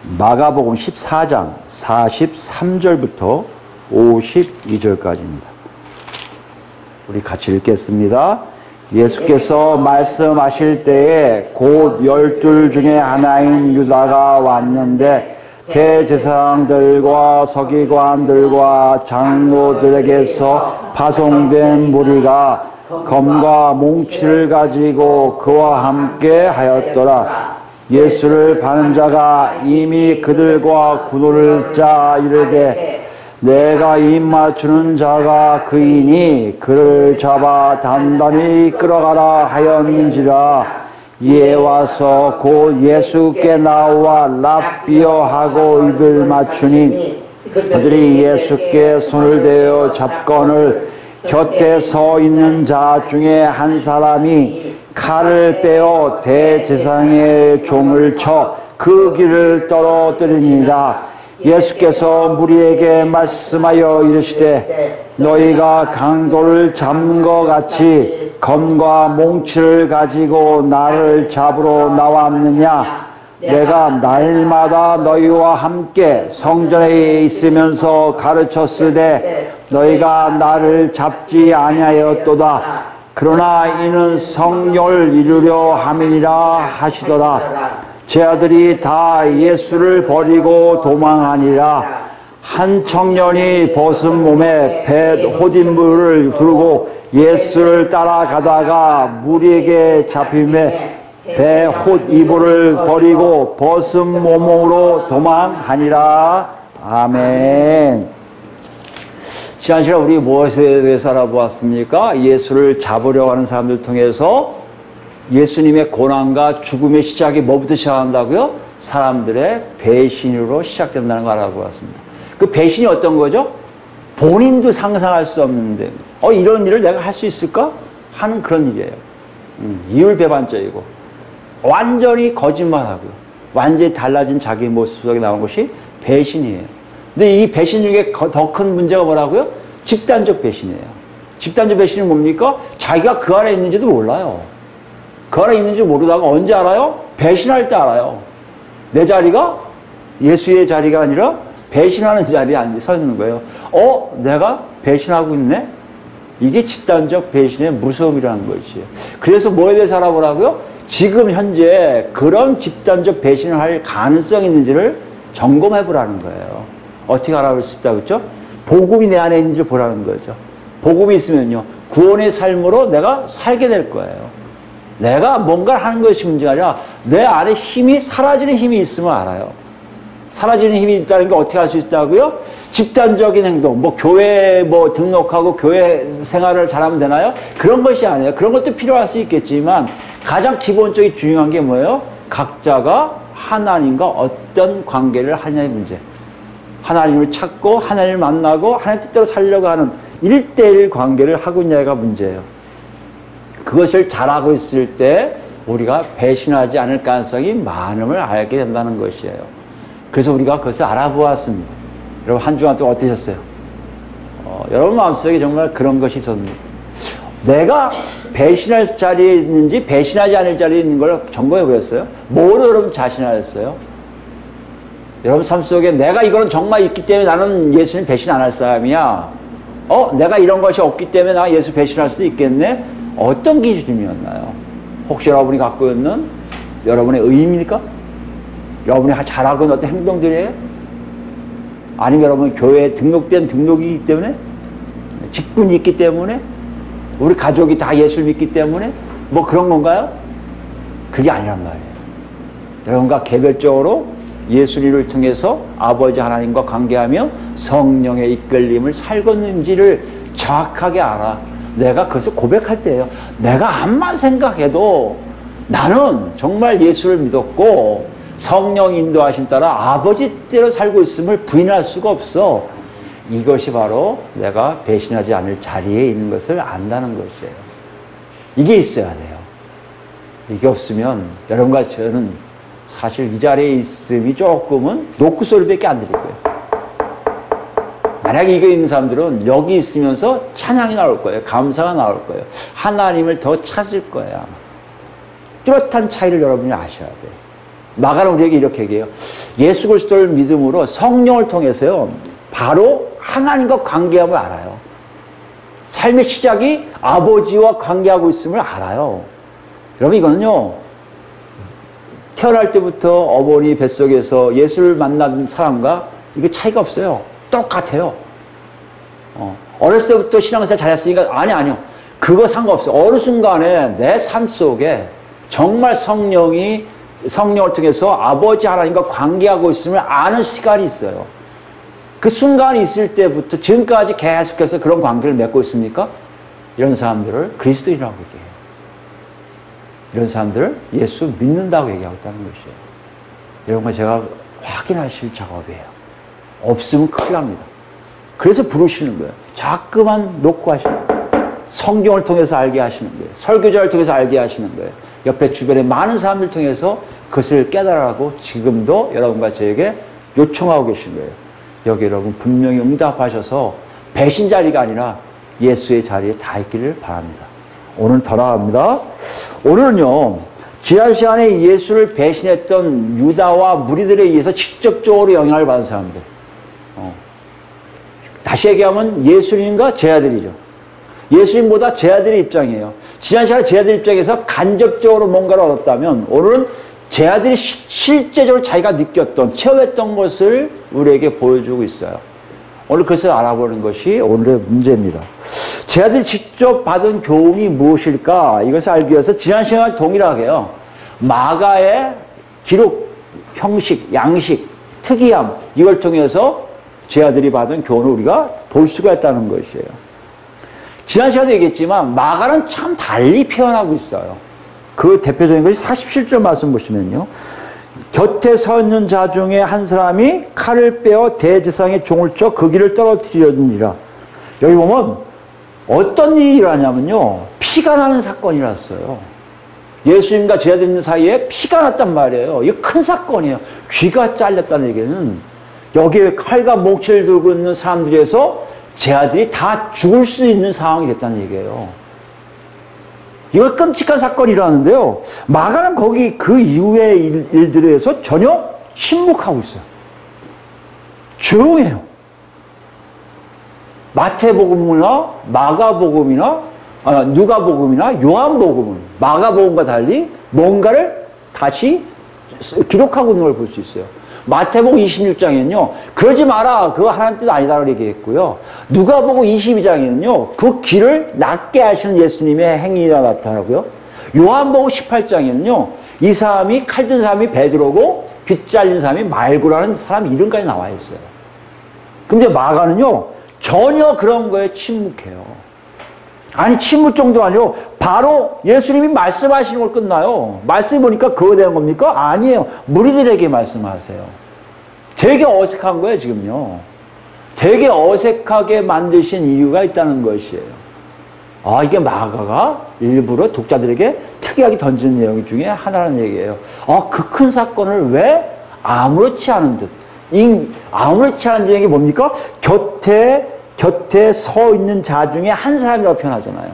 마가복음 14장 43절부터 52절까지입니다. 우리 같이 읽겠습니다. 예수께서 말씀하실 때에 곧 12 중에 하나인 유다가 왔는데 대제사장들과 서기관들과 장로들에게서 파송된 무리가 검과 몽치를 가지고 그와 함께 하였더라. 예수를 파는 자가 이미 그들과 군호를 짜 이르되 내가 입 맞추는 자가 그이니 그를 잡아 단단히 끌어가라 하였는지라. 이에 와서 곧 예수께 나와 랍비어 하고 입을 맞추니 그들이 예수께 손을 대어 잡거늘 곁에 서 있는 자 중에 한 사람이 칼을 빼어 대제사장의 종을 쳐 그 길을 떨어뜨리니라. 예수께서 무리에게 말씀하여 이르시되 너희가 강도를 잡는 것 같이 검과 몽치를 가지고 나를 잡으러 나왔느냐. 내가 날마다 너희와 함께 성전에 있으면서 가르쳤으되 너희가 나를 잡지 아니하였도다. 그러나 이는 성령을 이루려 함이니라 하시더라. 제 아들이 다 예수를 버리고 도망하니라. 한 청년이 벗은 몸에 배 호뒷물을 두르고 예수를 따라가다가 무리에게 잡힘에 배 홑이불을 버리고 벗은 몸으로 도망하니라. 아멘. 지난 시간 우리 무엇에 대해서 알아보았습니까? 예수를 잡으려고 하는 사람들 통해서 예수님의 고난과 죽음의 시작이 뭐부터 시작한다고요? 사람들의 배신으로 시작된다는 걸 알아보았습니다. 그 배신이 어떤 거죠? 본인도 상상할 수 없는데 이런 일을 내가 할 수 있을까? 하는 그런 일이에요. 이율배반적이고 완전히 거짓말하고요. 완전히 달라진 자기 모습 속에 나온 것이 배신이에요. 근데 이 배신 중에 더 큰 문제가 뭐라고요? 집단적 배신이에요. 집단적 배신이 뭡니까? 자기가 그 안에 있는지도 몰라요. 그 안에 있는지 모르다가 언제 알아요? 배신할 때 알아요. 내 자리가 예수의 자리가 아니라 배신하는 자리에 서 있는 거예요. 내가 배신하고 있네? 이게 집단적 배신의 무서움이라는 것이에요. 그래서 뭐에 대해서 알아보라고요? 지금 현재 그런 집단적 배신을 할 가능성이 있는지를 점검해 보라는 거예요. 어떻게 알아볼 수 있다고 했죠? 복음이 내 안에 있는지 보라는 거죠. 복음이 있으면요, 구원의 삶으로 내가 살게 될 거예요. 내가 뭔가를 하는 것이 문제가 아니라 내 안에 힘이, 사라지는 힘이 있으면 알아요. 사라지는 힘이 있다는 게 어떻게 할 수 있다고요? 집단적인 행동, 교회에 등록하고 교회 생활을 잘하면 되나요? 그런 것이 아니에요. 그런 것도 필요할 수 있겠지만 가장 기본적인 중요한 게 뭐예요? 각자가 하나님과 어떤 관계를 하냐의 문제. 하나님을 찾고 하나님을 만나고 하나님 뜻대로 살려고 하는 1대1 관계를 하고 있냐가 문제예요. 그것을 잘하고 있을 때 우리가 배신하지 않을 가능성이 많음을 알게 된다는 것이에요. 그래서 우리가 그것을 알아보았습니다. 여러분 한 주간 동안 어떠셨어요? 여러분 마음속에 정말 그런 것이 있었습니다. 내가 배신할 자리에 있는지 배신하지 않을 자리에 있는 걸 점검해 보였어요. 뭐로 여러분 자신하였어요? 여러분 삶 속에 내가 이거는 정말 있기 때문에 나는 예수님 배신 안 할 사람이야. 내가 이런 것이 없기 때문에 나 예수 배신할 수도 있겠네? 어떤 기준이었나요? 혹시 여러분이 갖고 있는 여러분의 의입니까? 여러분이 잘하고 있는 어떤 행동들이에요? 아니면 여러분 교회에 등록된 등록이기 때문에? 직분이 있기 때문에? 우리 가족이 다 예수를 믿기 때문에? 그런 건가요? 그게 아니란 말이에요. 여러분과 개별적으로 예수님을 통해서 아버지 하나님과 관계하며 성령의 이끌림을 살고 있는지를 정확하게 알아. 내가 그것을 고백할 때예요. 내가 암만 생각해도 나는 정말 예수를 믿었고 성령 인도하심 따라 아버지 대로 살고 있음을 부인할 수가 없어. 이것이 바로 내가 배신하지 않을 자리에 있는 것을 안다는 것이에요. 이게 있어야 돼요. 이게 없으면 여러분과 저는 사실 이 자리에 있음이 조금은 노크 소리밖에 안 들릴 거예요. 만약에 이거 있는 사람들은 여기 있으면서 찬양이 나올 거예요. 감사가 나올 거예요. 하나님을 더 찾을 거예요. 뚜렷한 차이를 여러분이 아셔야 돼요. 마가는 우리에게 이렇게 얘기해요. 예수 그리스도를 믿음으로 성령을 통해서요, 바로 하나님과 관계함을 알아요. 삶의 시작이 아버지와 관계하고 있음을 알아요. 여러분, 이거는요, 태어날 때부터 어머니 뱃속에서 예수를 만난 사람과 이게 차이가 없어요. 똑같아요. 어렸을 때부터 신앙생활 잘했으니까, 아니요. 그거 상관없어요. 어느 순간에 내 삶 속에 정말 성령을 통해서 아버지 하나님과 관계하고 있음을 아는 시간이 있어요. 그 순간이 있을 때부터 지금까지 계속해서 그런 관계를 맺고 있습니까? 이런 사람들을 그리스도인이라고 얘기해요. 이런 사람들을 예수 믿는다고 얘기하고 있다는 것이에요. 여러분과 제가 확인하실 작업이에요. 없으면 큰일 납니다. 그래서 부르시는 거예요. 자꾸만 놓고 하시는 거예요. 성경을 통해서 알게 하시는 거예요. 설교자를 통해서 알게 하시는 거예요. 옆에 주변에 많은 사람들 통해서 그것을 깨달으라고 지금도 여러분과 저에게 요청하고 계신 거예요. 여기 여러분 분명히 응답하셔서 배신 자리가 아니라 예수의 자리에 다 있기를 바랍니다. 오늘 더 나아갑니다. 오늘은요, 지난 시간에 예수를 배신했던 유다와 무리들에 의해서 직접적으로 영향을 받은 사람들. 다시 얘기하면 예수님과 제 아들이죠. 예수님보다 제 아들의 입장이에요. 지난 시간에 제 아들 입장에서 간접적으로 뭔가를 얻었다면, 오늘은 제 아들이 실제적으로 자기가 느꼈던, 체험했던 것을 우리에게 보여주고 있어요. 오늘 그것을 알아보는 것이 오늘의 문제입니다. 제 아들이 직접 받은 교훈이 무엇일까? 이것을 알기 위해서 지난 시간과 동일하게요, 마가의 기록, 형식, 양식, 특이함, 이걸 통해서 제 아들이 받은 교훈을 우리가 볼 수가 있다는 것이에요. 지난 시간에 얘기했지만 마가는 참 달리 표현하고 있어요. 그 대표적인 것이 47절 말씀 보시면요, 곁에 서 있는 자 중에 한 사람이 칼을 빼어 대제사장의 종을 쳐 그 길을 떨어뜨리려니라. 여기 보면 어떤 일이 일어나냐면요, 피가 나는 사건이 일어났어요. 예수님과 제자들 있는 사이에 피가 났단 말이에요. 이거 큰 사건이에요. 귀가 잘렸다는 얘기는 여기에 칼과 몽치를 들고 있는 사람들에서 제 아들이 다 죽을 수 있는 상황이 됐다는 얘기예요. 이거 끔찍한 사건이 일어나는데요, 마가는 거기 그 이후의 일들에 대해서 전혀 침묵하고 있어요. 조용해요. 마태복음이나 마가복음이나 누가복음이나 요한복음은 마가복음과 달리 뭔가를 다시 기록하고 있는 걸 볼 수 있어요. 마태복음 26장에는요, 그러지 마라, 그거 하나님 뜻 아니다라고 얘기했고요. 누가복음 22장에는요, 그 길을 낫게 하시는 예수님의 행위가 나타나고요. 요한복음 18장에는요, 이 사람이 칼든 사람이 베드로고 귀 잘린 사람이 말고라는 사람 이름까지 나와 있어요. 근데 마가는요, 전혀 그런 거에 침묵해요. 아니, 침묵 정도 아니고 바로 예수님이 말씀하시는 걸 끝나요. 말씀이 보니까 그거 되는 겁니까? 아니에요. 무리들에게 말씀하세요. 되게 어색한 거예요, 지금요. 되게 어색하게 만드신 이유가 있다는 것이에요. 아, 이게 마가가 일부러 독자들에게 특이하게 던지는 내용 중에 하나라는 얘기예요. 아, 그 큰 사건을 왜 아무렇지 않은 듯. 아무렇지 않은 듯이 뭡니까? 곁에 서 있는 자 중에 한 사람이라고 표현하잖아요.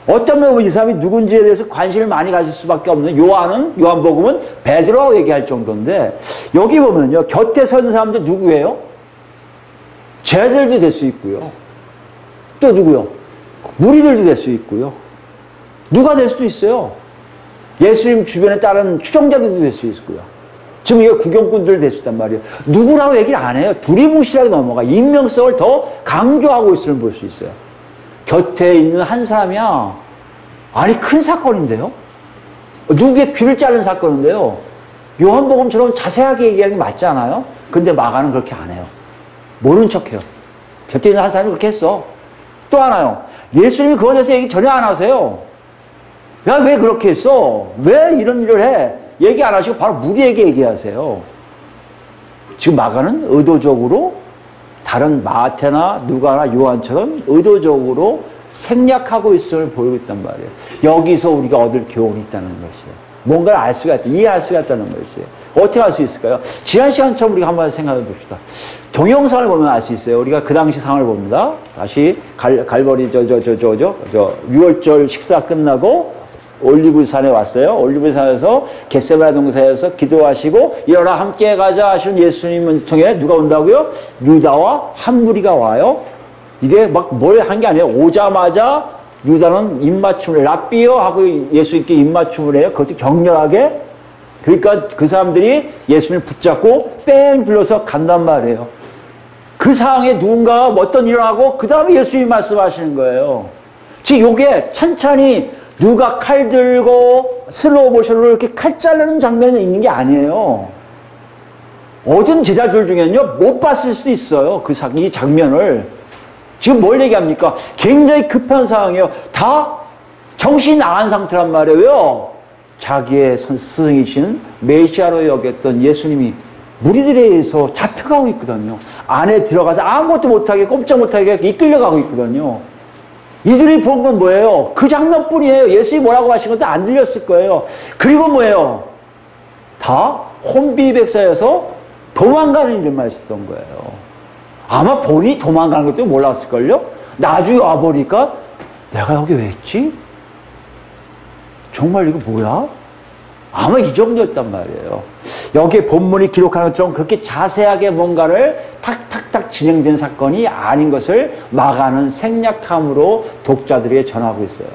어떤 면은 이 사람이 누군지에 대해서 관심을 많이 가질 수밖에 없는 요한복음은 베드로라고 얘기할 정도인데, 여기 보면요, 곁에 서 있는 사람들 누구예요? 제자들도 될 수 있고요. 또 누구요? 무리들도 될 수 있고요. 누가 될 수도 있어요. 예수님 주변에 따른 추종자들도 될 수 있고요. 지금 이거 구경꾼들 될 수 있단 말이에요. 누구라고 얘기를 안 해요. 두리뭉실하게 넘어가. 인명성을 더 강조하고 있음을 볼 수 있어요. 곁에 있는 한 사람이야. 아니, 큰 사건인데요. 누구의 귀를 자른 사건인데요. 요한복음처럼 자세하게 얘기하는 게 맞지 않아요? 근데 마가는 그렇게 안 해요. 모른 척해요. 곁에 있는 한 사람이 그렇게 했어. 또 하나요. 예수님이 그거에 대해서 얘기 전혀 안 하세요. 야, 왜 그렇게 했어? 왜 이런 일을 해? 얘기 안 하시고 바로 무리에게 얘기하세요. 지금 마가는 의도적으로 다른 마태나 누가나 요한처럼 의도적으로 생략하고 있음을 보이고 있단 말이에요. 여기서 우리가 얻을 교훈이 있다는 것이에요. 뭔가를 알 수가 있다, 이해할 수가 있다는 것이에요. 어떻게 알 수 있을까요? 지난 시간처럼 우리가 한번 생각해 봅시다. 동영상을 보면 알 수 있어요. 우리가 그 당시 상황을 봅니다. 다시 갈보리 6월절 식사 끝나고 올리브산에 왔어요. 올리브산에서 겟세마네 동산에서 기도하시고 일어나 함께 가자 하시는 예수님을 통해 누가 온다고요? 유다와 한 무리가 와요. 이게 막 뭘 한 게 아니에요. 오자마자 유다는 입맞춤을 랍비요 하고 예수님께 입맞춤을 해요. 그것도 격렬하게. 그러니까 그 사람들이 예수님을 붙잡고 뺑 불러서 간단 말이에요. 그 상황에 누군가가 어떤 일을 하고 그 다음에 예수님이 말씀하시는 거예요. 지금 요게 천천히 누가 칼 들고 슬로우 모션으로 이렇게 칼 자르는 장면이 있는 게 아니에요. 어떤 제자들 중에는요 못 봤을 수도 있어요. 이 장면을. 지금 뭘 얘기합니까? 굉장히 급한 상황이에요. 다 정신이 나간 상태란 말이에요. 왜요? 자기의 스승이신 메시아로 여겼던 예수님이 무리들에 의해서 잡혀가고 있거든요. 안에 들어가서 아무것도 못하게 꼼짝 못하게 이끌려가고 있거든요. 이들이 본 건 뭐예요? 그 장면뿐이에요. 예수님이 뭐라고 하신 것도 안 들렸을 거예요. 그리고 뭐예요? 다 혼비백사여서 도망가는 일만 있었던 거예요. 아마 본인이 도망가는 것도 몰랐을걸요? 나중에 와보니까 내가 여기 왜 있지? 정말 이거 뭐야? 아마 이 정도였단 말이에요. 여기에 본문이 기록하는 것처럼 그렇게 자세하게 뭔가를 탁탁탁 진행된 사건이 아닌 것을 마가는 생략함으로 독자들에게 전하고 있어요.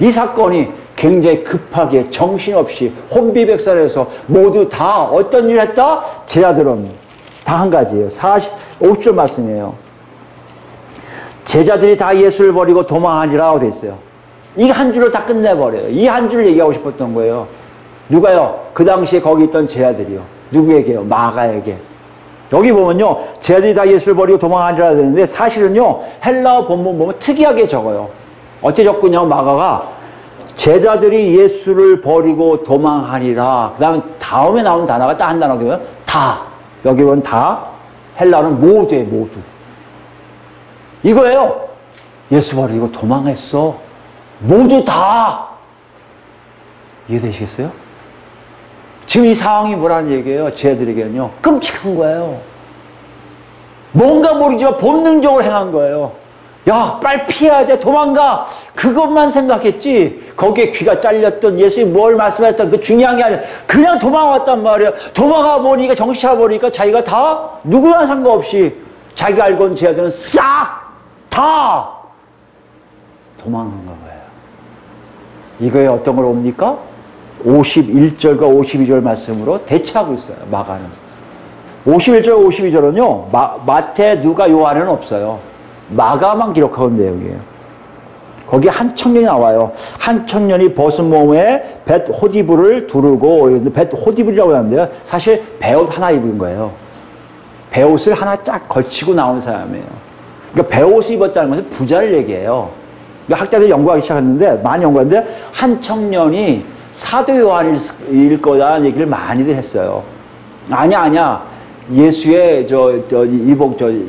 이 사건이 굉장히 급하게 정신없이 혼비백산해서 모두 다 어떤 일을 했다? 제자들은 다 한 가지예요. 50절 말씀이에요. 제자들이 다 예수를 버리고 도망하니라 되어 있어요. 이 한 줄을 다 끝내버려요. 이 한 줄을 얘기하고 싶었던 거예요. 누가요? 그 당시에 거기 있던 제자들이요. 누구에게요? 마가에게. 여기 보면요. 제자들이 다 예수를 버리고 도망하니라 되는데 사실은요. 헬라어 본문 보면 특이하게 적어요. 어떻게 적군요? 마가가 제자들이 예수를 버리고 도망하니라. 그 다음에 나오는 단어가 딱 한 단어거든요. 다. 여기 보면 다. 헬라어는 모두예요. 모두. 이거예요. 예수 버리고 도망했어. 모두 다. 이해되시겠어요? 지금 이 상황이 뭐라는 얘기예요? 제자들에게는요. 끔찍한 거예요. 뭔가 모르지만 본능적으로 행한 거예요. 야, 빨리 피해야 돼. 도망가. 그것만 생각했지. 거기에 귀가 잘렸던 예수님이 뭘 말씀하셨던 그 중요한 게 아니라 그냥 도망왔단 말이에요. 도망가 보니까 정신 차려보니까 자기가 다 누구나 상관없이 자기가 알고 있는 제자들은 싹 다 도망한 거예요. 이거에 어떤 걸 옵니까? 51절과 52절 말씀으로 대체하고 있어요. 마가는. 51절, 52절은요. 마태, 누가, 요한에는 없어요. 마가만 기록하고 있는 내용이에요. 거기 한 청년이 나와요. 한 청년이 벗은 몸에 벳 호디브를 두르고, 벳 호디브라고 하는데요. 사실 배옷 하나 입은 거예요. 배옷을 하나 쫙 걸치고 나온 사람이에요. 그러니까 배옷을 입었다는 것은 부자를 얘기해요. 학자들이 연구하기 시작했는데, 많이 연구했는데, 한 청년이 사도 요한일 거다라는 얘기를 많이들 했어요. 아니야. 예수의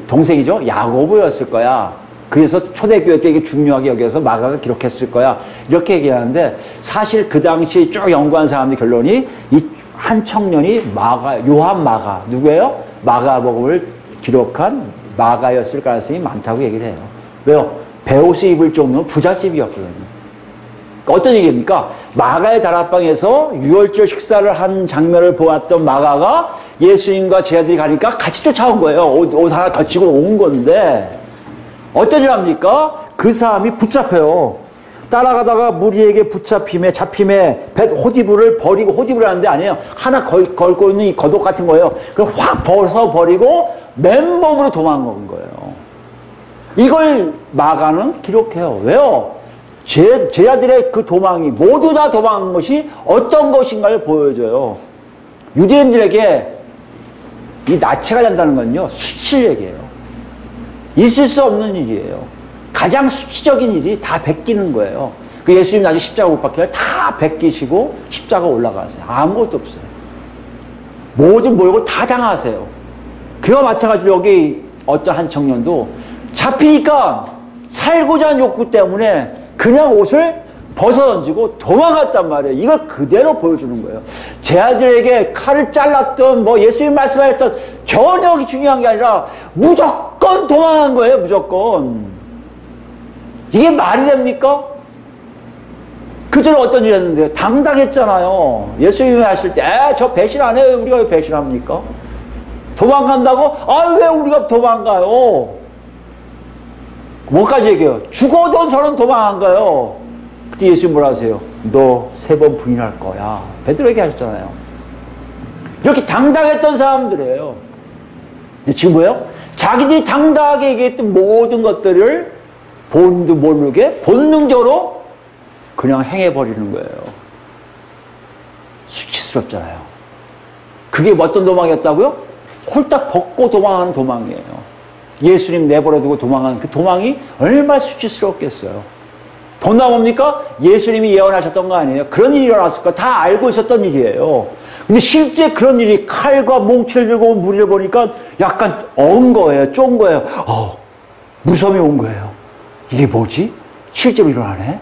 동생이죠. 야고보였을 거야. 그래서 초대교회 때 이게 중요하게 여겨서 마가가 기록했을 거야. 이렇게 얘기하는데, 사실 그 당시에 쭉 연구한 사람들 결론이 이 한 청년이 요한 마가, 누구예요? 마가복음을 기록한 마가였을 가능성이 많다고 얘기를 해요. 왜요? 배옷을 입을 정도는 부잣집이었거든요. 어떤 얘기입니까? 마가의 다락방에서 유월절 식사를 한 장면을 보았던 마가가 예수님과 제자들이 가니까 같이 쫓아온 거예요. 옷 하나 걸치고 온 건데 어떤 일 합니까? 그 사람이 붙잡혀요. 따라가다가 무리에게 잡힘에 벳 호디브를 버리고, 호디브를 하는데 아니에요. 하나 걸고 있는 이 겉옷 같은 거예요. 그걸 확 벗어버리고 맨몸으로 도망간 거예요. 이걸 마가는 기록해요. 왜요? 제자들의 그 도망이 모두 다 도망한 것이 어떤 것인가를 보여줘요. 유대인들에게 이 나체가 된다는 건요. 수치를 얘기해요. 있을 수 없는 일이에요. 가장 수치적인 일이 다 베끼는 거예요. 그 예수님 나중에 십자가 못 박혀요. 다 베끼시고 십자가 올라가세요. 아무것도 없어요. 모든 모욕을 다 당하세요. 그와 마찬가지로 여기 어떤 한 청년도 잡히니까 살고자 하는 욕구 때문에 그냥 옷을 벗어던지고 도망갔단 말이에요. 이걸 그대로 보여주는 거예요. 제자들에게 칼을 잘랐던 예수님 말씀하셨던 전혀 중요한 게 아니라 무조건 도망한 거예요. 무조건. 이게 말이 됩니까? 그 그 전에 어떤 일을 했는데요? 당당했잖아요. 예수님이 하실 때, 저 배신 안 해요. 우리가 왜 배신합니까? 도망간다고? 왜 우리가 도망가요? 뭐까지 얘기해요? 죽어도 저는 도망 안 가요. 그때 예수님 뭐라 하세요? 너 3번 부인할 거야. 베드로에게 하셨잖아요. 이렇게 당당했던 사람들이에요. 근데 지금 뭐예요? 자기들이 당당하게 얘기했던 모든 것들을 본도 모르게 본능적으로 그냥 행해버리는 거예요. 수치스럽잖아요. 그게 어떤 도망이었다고요? 홀딱 벗고 도망하는 도망이에요. 예수님 내버려두고 도망하는 그 도망이 얼마나 수치스럽겠어요. 도망 뭡니까? 예수님이 예언하셨던 거 아니에요? 그런 일이 일어났을 거 다 알고 있었던 일이에요. 근데 실제 그런 일이 칼과 몽치를 들고 온 무리를 보니까 약간 어은 거예요. 쫀 거예요. 무서움이 온 거예요. 이게 뭐지? 실제로 일어나네?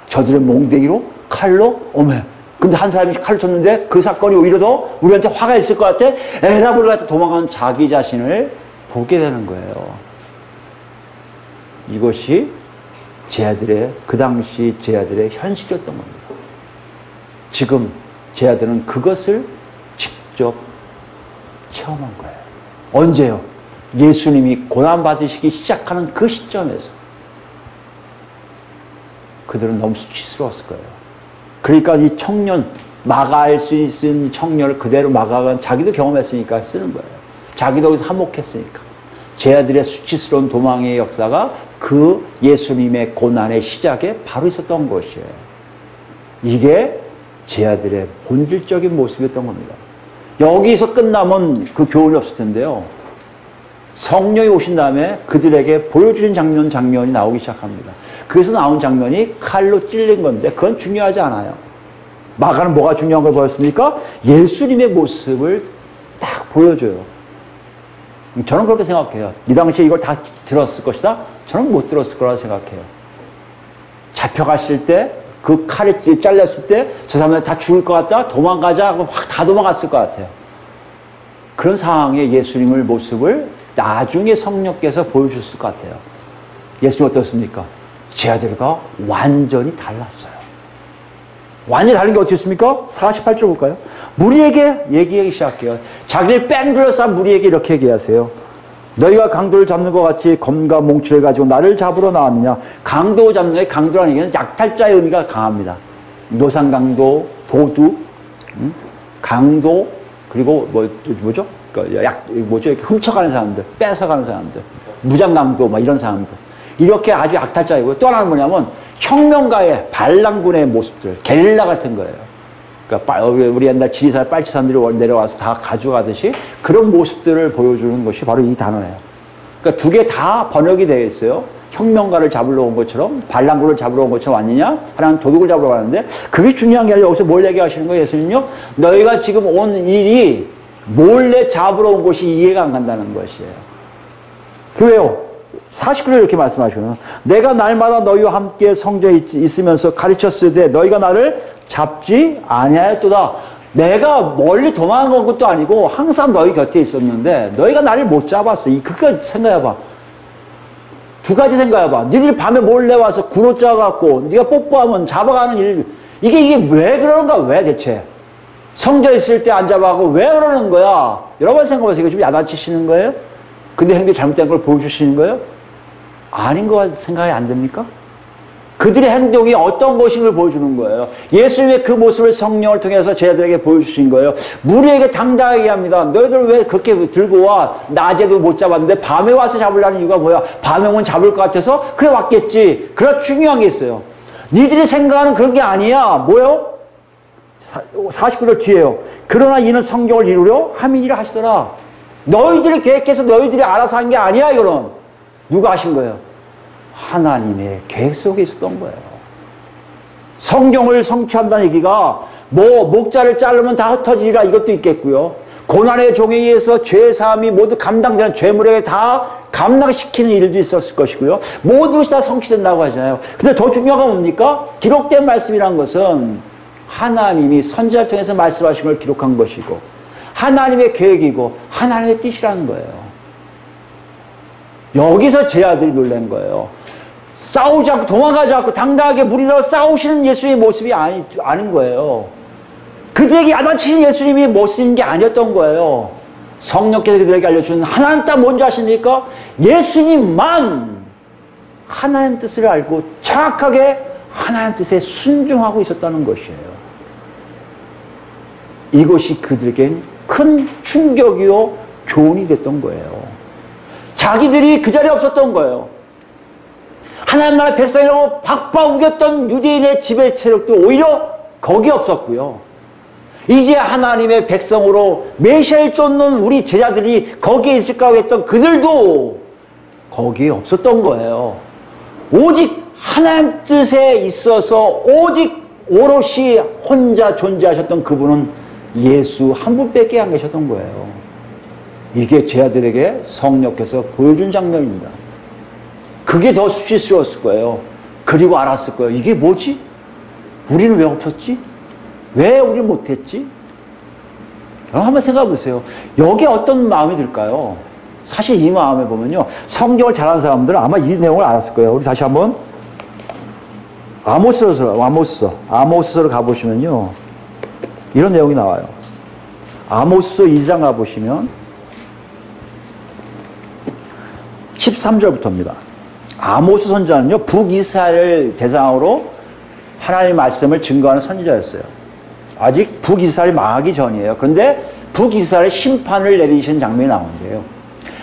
저들의 몽대기로 칼로? 어메. 근데 한 사람이 칼을 쳤는데 그 사건이 오히려 더 우리한테 화가 있을 것 같아? 에라블을 갖다 도망가는 자기 자신을 보게 되는 거예요. 이것이 제 아들의, 그 당시 제 아들의 현실이었던 겁니다. 지금 제 아들은 그것을 직접 체험한 거예요. 언제요? 예수님이 고난받으시기 시작하는 그 시점에서. 그들은 너무 수치스러웠을 거예요. 그러니까 이 청년, 마가할 수 있는 청년을 그대로 마가가 자기도 경험했으니까 쓰는 거예요. 자기도 거기서 한몫했으니까. 제 아들의 수치스러운 도망의 역사가 그 예수님의 고난의 시작에 바로 있었던 것이에요. 이게 제 아들의 본질적인 모습이었던 겁니다. 여기서 끝나면 그 교훈이 없을 텐데요. 성령이 오신 다음에 그들에게 보여주신 장면이 나오기 시작합니다. 그래서 나온 장면이 칼로 찔린 건데 그건 중요하지 않아요. 마가는 뭐가 중요한 걸 보였습니까? 예수님의 모습을 딱 보여줘요. 저는 그렇게 생각해요. 이 당시에 이걸 다 들었을 것이다? 저는 못 들었을 거라 생각해요. 잡혀갔을 때, 그 칼이 잘렸을 때, 저 사람들 다 죽을 것 같다? 도망가자? 하고 확 다 도망갔을 것 같아요. 그런 상황에 예수님의 모습을 나중에 성령께서 보여주셨을 것 같아요. 예수님 어떻습니까? 제 아들과 완전히 달랐어요. 완전히 다른 게 어떻게 있습니까? 48절 볼까요? 무리에게 얘기하기 시작해요. 자기를 뺑 둘러싼 무리에게 이렇게 얘기하세요. 너희가 강도를 잡는 것 같이 검과 몽치를 가지고 나를 잡으러 나왔느냐. 강도 잡는 게, 강도라는 얘기는 약탈자의 의미가 강합니다. 노상강도, 도둑, 강도, 그리고 뭐죠? 뭐죠? 이렇게 훔쳐가는 사람들, 뺏어가는 사람들, 무장강도, 이런 사람들. 이렇게 아주 약탈자이고요. 또 하나는 뭐냐면 혁명가의 반란군의 모습들, 게릴라 같은 거예요. 그러니까 우리 옛날 지리산 빨치산들이 내려와서 다 가져가듯이 그런 모습들을 보여주는 것이 바로 이 단어예요. 그러니까 두 개 다 번역이 되어 있어요. 혁명가를 잡으러 온 것처럼, 반란군을 잡으러 온 것처럼 왔느냐? 하나는 도둑을 잡으러 가는데 그게 중요한 게 아니라 여기서 뭘 얘기하시는 거예요, 예수님요? 너희가 지금 온 일이 몰래 잡으러 온 것이 이해가 안 간다는 것이에요. 왜요? 49절에 이렇게 말씀하시거든요. 내가 날마다 너희와 함께 성전에 있으면서 가르쳤을 때 너희가 나를 잡지 아니하였도다. 내가 멀리 도망간 것도 아니고 항상 너희 곁에 있었는데 너희가 나를 못 잡았어. 그거 생각해봐. 두 가지 생각해봐. 니들이 밤에 몰래 와서 군옷 짜갖고 네가 뽀뽀하면 잡아가는 일, 이게 왜 그러는가? 왜 대체? 성전에 있을 때 안 잡아가고 왜 그러는 거야? 여러분 생각해보세요. 이거 좀 야단치시는 거예요? 근데 행동이 잘못된 걸 보여주시는 거예요? 아닌 거 생각이 안 됩니까? 그들의 행동이 어떤 것인걸 보여주는 거예요. 예수님의 그 모습을 성령을 통해서 제자들에게 보여주신 거예요. 무리에게 당당하게 합니다. 너희들 왜 그렇게 들고 와? 낮에도 못 잡았는데 밤에 와서 잡으려는 이유가 뭐야? 밤에 오면 잡을 것 같아서? 그래 왔겠지. 그런 중요한 게 있어요. 니들이 생각하는 그런 게 아니야. 뭐요? 49절 뒤에요. 그러나 이는 성경을 이루려 함이니라 하시더라. 너희들이 계획해서 너희들이 알아서 한 게 아니야. 이거는 누가 하신 거예요? 하나님의 계획 속에 있었던 거예요. 성경을 성취한다는 얘기가 뭐 목자를 자르면 다 흩어지리라 이것도 있겠고요. 고난의 종에 의해서 죄사함이 모두 감당되는 죄물에게 다 감당시키는 일도 있었을 것이고요. 모든 것이 다 성취된다고 하잖아요. 근데 더 중요한 건 뭡니까? 기록된 말씀이란 것은 하나님이 선지자를 통해서 말씀하신 걸 기록한 것이고 하나님의 계획이고 하나님의 뜻이라는 거예요. 여기서 제 아들이 놀란 거예요. 싸우지 않고 도망가지 않고 당당하게 무리들하고 싸우시는 예수님의 모습이 아닌 거예요. 그들에게 야단치신 예수님이 모습인 게 아니었던 거예요. 성령께서 그들에게 알려준 하나님 뜻 뭔지 아십니까? 예수님만 하나님 뜻을 알고 정확하게 하나님 뜻에 순종하고 있었다는 것이에요. 이것이 그들에겐 큰 충격이요 교훈이 됐던 거예요. 자기들이 그 자리에 없었던 거예요. 하나님 나라 백성이라고 박박 우겼던 유대인의 지배 세력도 오히려 거기에 없었고요. 이제 하나님의 백성으로 메시아를 쫓는 우리 제자들이 거기에 있을까 했던 그들도 거기에 없었던 거예요. 오직 하나님 뜻에 있어서 오직 오롯이 혼자 존재하셨던 그분은 예수 한 분밖에 안 계셨던 거예요. 이게 제자들에게 성령께서 보여준 장면입니다. 그게 더 수치스러웠을 거예요. 그리고 알았을 거예요. 이게 뭐지? 우리는 왜 없었지? 왜 우리 못했지? 여러분 한번 생각해 보세요. 여기에 어떤 마음이 들까요? 사실 이 마음에 보면요. 성경을 잘 아는 사람들은 아마 이 내용을 알았을 거예요. 우리 다시 한번 아모스서로 가보시면요. 이런 내용이 나와요. 아모스 2장 가보시면 13절부터입니다. 아모스 선지자는요. 북이스라엘 대상으로 하나님의 말씀을 증거하는 선지자였어요. 아직 북이스라엘이 망하기 전이에요. 그런데 북이스라엘의 심판을 내리시는 장면이 나오는데요.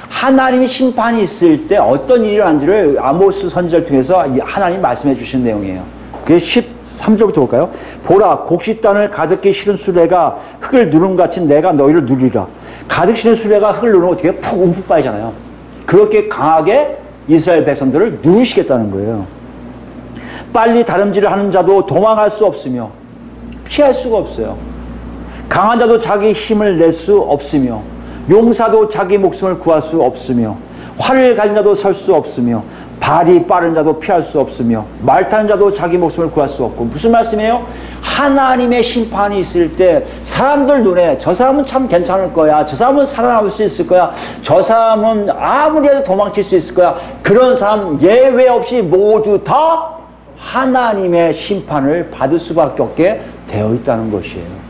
하나님이 심판이 있을 때 어떤 일이 일어난지를 아모스 선지자를 통해서 하나님이 말씀해 주시는 내용이에요. 그게 13절부터 볼까요? 보라, 곡식단을 가득히 실은 수레가 흙을 누름같이 내가 너희를 누리라. 가득 실은 수레가 흙을 누르면 어떻게 푹 움푹 빠지잖아요. 그렇게 강하게 이스라엘 백성들을 누르시겠다는 거예요. 빨리 다름질을 하는 자도 도망할 수 없으며 피할 수가 없어요. 강한 자도 자기 힘을 낼 수 없으며 용사도 자기 목숨을 구할 수 없으며 활을 가진 자도 설 수 없으며 발이 빠른 자도 피할 수 없으며 말 타는 자도 자기 목숨을 구할 수 없고. 무슨 말씀이에요? 하나님의 심판이 있을 때 사람들 눈에 저 사람은 참 괜찮을 거야, 저 사람은 살아남을 수 있을 거야, 저 사람은 아무리 해도 도망칠 수 있을 거야, 그런 사람 예외 없이 모두 다 하나님의 심판을 받을 수밖에 없게 되어 있다는 것이에요.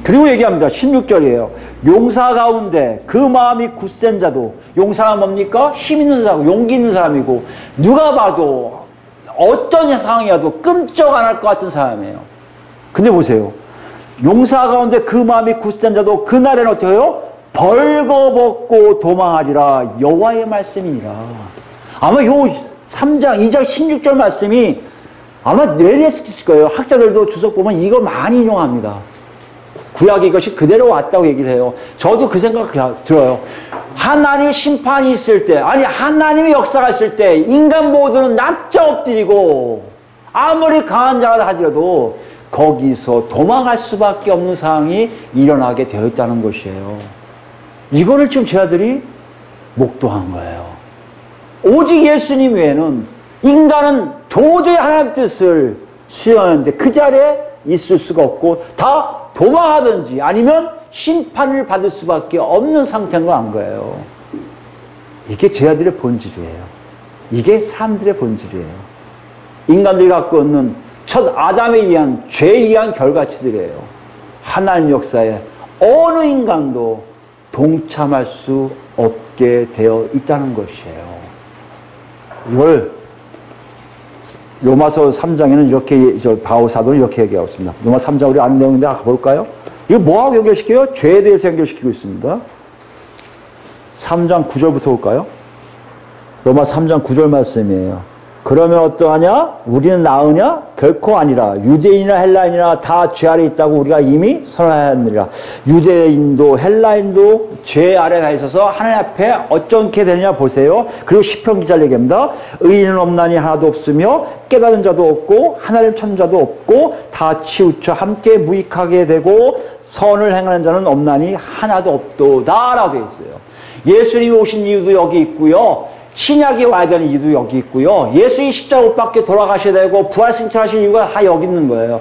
그리고 얘기합니다. 16절이에요. 용사 가운데 그 마음이 굳센 자도, 용사가 뭡니까? 힘 있는 사람, 용기 있는 사람이고 누가 봐도 어떤 상황이라도 끔쩍 안 할 것 같은 사람이에요. 근데 보세요. 용사 가운데 그 마음이 굳센 자도 그날에는 어떻게 해요? 벌거벗고 도망하리라. 여호와의 말씀이니라. 아마 요 3장 2장 16절 말씀이 아마 내렸을 거예요. 학자들도 주석 보면 이거 많이 인용합니다. 구약에 이것이 그대로 왔다고 얘기를 해요. 저도 그 생각 들어요. 하나님의 심판이 있을 때, 아니 하나님의 역사가 있을 때 인간 모두는 납작 엎드리고 아무리 강한 자라 하더라도 거기서 도망할 수밖에 없는 상황이 일어나게 되어 있다는 것이에요. 이거를 지금 제자들이 목도한 거예요. 오직 예수님 외에는 인간은 도저히 하나님의 뜻을 수행하는데 그 자리에 있을 수가 없고 다 도망하든지 아니면 심판을 받을 수밖에 없는 상태인 거예요. 이게 제자들의 본질이에요. 이게 사람들의 본질이에요. 인간들이 갖고 있는 첫 아담에 의한 죄에 의한 결과치들이에요. 하나님 역사에 어느 인간도 동참할 수 없게 되어 있다는 것이에요. 이걸 로마서 3장에는 이렇게, 바울 사도는 이렇게 얘기하고 있습니다. 로마서 3장 우리 아는 내용인데 볼까요? 이거 뭐하고 연결시켜요? 죄에 대해서 연결시키고 있습니다. 3장 9절부터 볼까요? 로마서 3장 9절 말씀이에요. 그러면 어떠하냐? 우리는 나으냐? 결코 아니라. 유대인이나 헬라인이나 다 죄 아래 있다고 우리가 이미 선언하였느니라. 유대인도 헬라인도 죄 아래 가 있어서 하나님 앞에 어떻게 되느냐 보세요. 그리고 시편 기자 얘기합니다. 의인은 없나니 하나도 없으며 깨달은 자도 없고 하나님 찾는 자도 없고 다 치우쳐 함께 무익하게 되고 선을 행하는 자는 없나니 하나도 없도다 라고 되어 있어요. 예수님이 오신 이유도 여기 있고요. 신약이 와야 되는 이유도 여기 있고요. 예수님이 십자가 못 박게 돌아가셔야 되고 부활승천하신 이유가 다 여기 있는 거예요.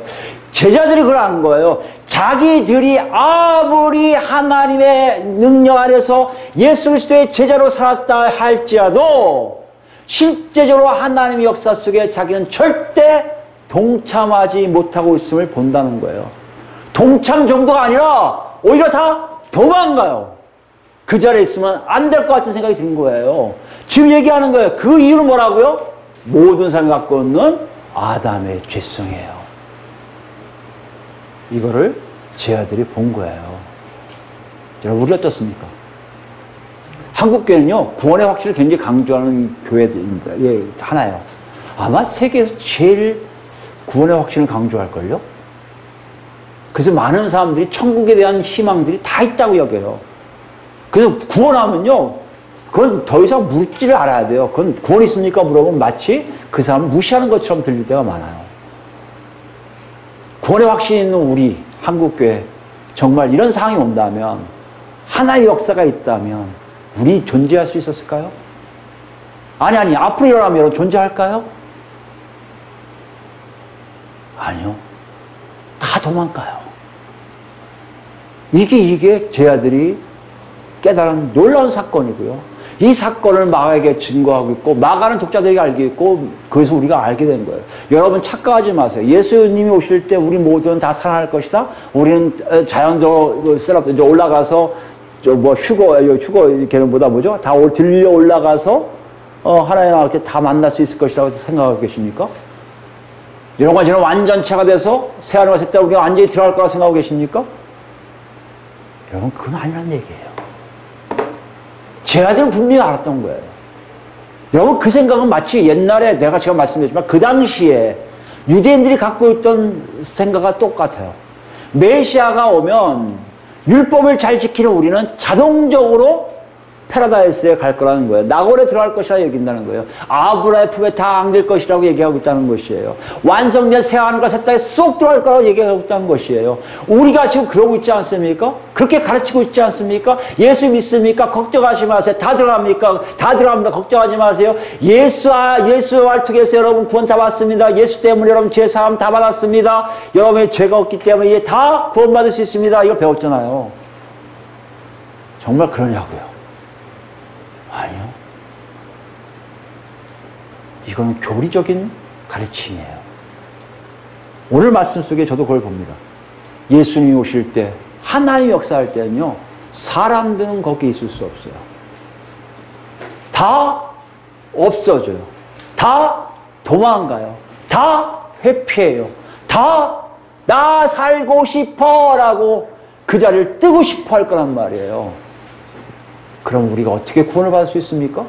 제자들이 그러한 거예요. 자기들이 아무리 하나님의 능력 안에서 예수 그리스도의 제자로 살았다 할지라도 실제적으로 하나님의 역사 속에 자기는 절대 동참하지 못하고 있음을 본다는 거예요. 동참 정도가 아니라 오히려 다 도망가요. 그 자리에 있으면 안 될 것 같은 생각이 드는 거예요. 지금 얘기하는 거예요. 그 이유는 뭐라고요? 모든 사람이 갖고 있는 아담의 죄성이에요. 이거를 제 아들이 본 거예요. 여러분, 우리 어떻습니까? 한국교회는요, 구원의 확신을 굉장히 강조하는 교회입니다. 예, 하나예요. 아마 세계에서 제일 구원의 확신을 강조할걸요? 그래서 많은 사람들이 천국에 대한 희망들이 다 있다고 여겨요. 그래서 구원하면요, 그건 더 이상 묻지를 않아야 돼요. 그건 구원 있습니까? 물어보면 마치 그 사람을 무시하는 것처럼 들릴 때가 많아요. 구원의 확신이 있는 우리 한국교회, 정말 이런 상황이 온다면, 하나의 역사가 있다면 우리 존재할 수 있었을까요? 아니, 앞으로 일어나면 여러분 존재할까요? 아니요. 다 도망가요. 이게 제 아들이 깨달은 놀라운 사건이고요. 이 사건을 마가에게 증거하고 있고, 마가는 독자들에게 알게 있고, 그래서 우리가 알게 된 거예요. 여러분 착각하지 마세요. 예수님이 오실 때 우리 모두는 다 살아날 것이다. 우리는 자연적으로 이제 올라가서 휴거 걔는 뭐다 뭐죠? 다 들려 올라가서 하나님 이렇게 다 만날 수 있을 것이라고 생각하고 계십니까? 여러분과 저는 완전체가 돼서 새하늘과 새 땅에 우리가 완전히 들어갈 거라고 생각하고 계십니까? 여러분, 그건 아니란 얘기예요. 제 아들은 분명히 알았던 거예요. 여러분, 그 생각은 마치 옛날에 제가 말씀드렸지만 그 당시에 유대인들이 갖고 있던 생각과 똑같아요. 메시아가 오면 율법을 잘 지키는 우리는 자동적으로 패러다이스에 갈 거라는 거예요. 낙원에 들어갈 것이라 여긴다는 거예요. 아브라함의 품에 다 안길 것이라고 얘기하고 있다는 것이에요. 완성된 새하늘과 새 땅에 쏙 들어갈 거라고 얘기하고 있다는 것이에요. 우리가 지금 그러고 있지 않습니까? 그렇게 가르치고 있지 않습니까? 예수 믿습니까? 걱정하지 마세요. 다 들어갑니까? 다 들어갑니다. 걱정하지 마세요. 예수와 통해서 여러분 구원 다 받습니다. 예수 때문에 여러분 죄 사함 다 받았습니다. 여러분의 죄가 없기 때문에 이제 다 구원받을 수 있습니다. 이거 배웠잖아요. 정말 그러냐고요? 아니요. 이거는 교리적인 가르침이에요. 오늘 말씀 속에 저도 그걸 봅니다. 예수님이 오실 때, 하나님 역사할 때는요, 사람들은 거기 있을 수 없어요. 다 없어져요. 다 도망가요. 다 회피해요. 다 나 살고 싶어 라고 그 자리를 뜨고 싶어 할 거란 말이에요. 그럼 우리가 어떻게 구원을 받을 수 있습니까?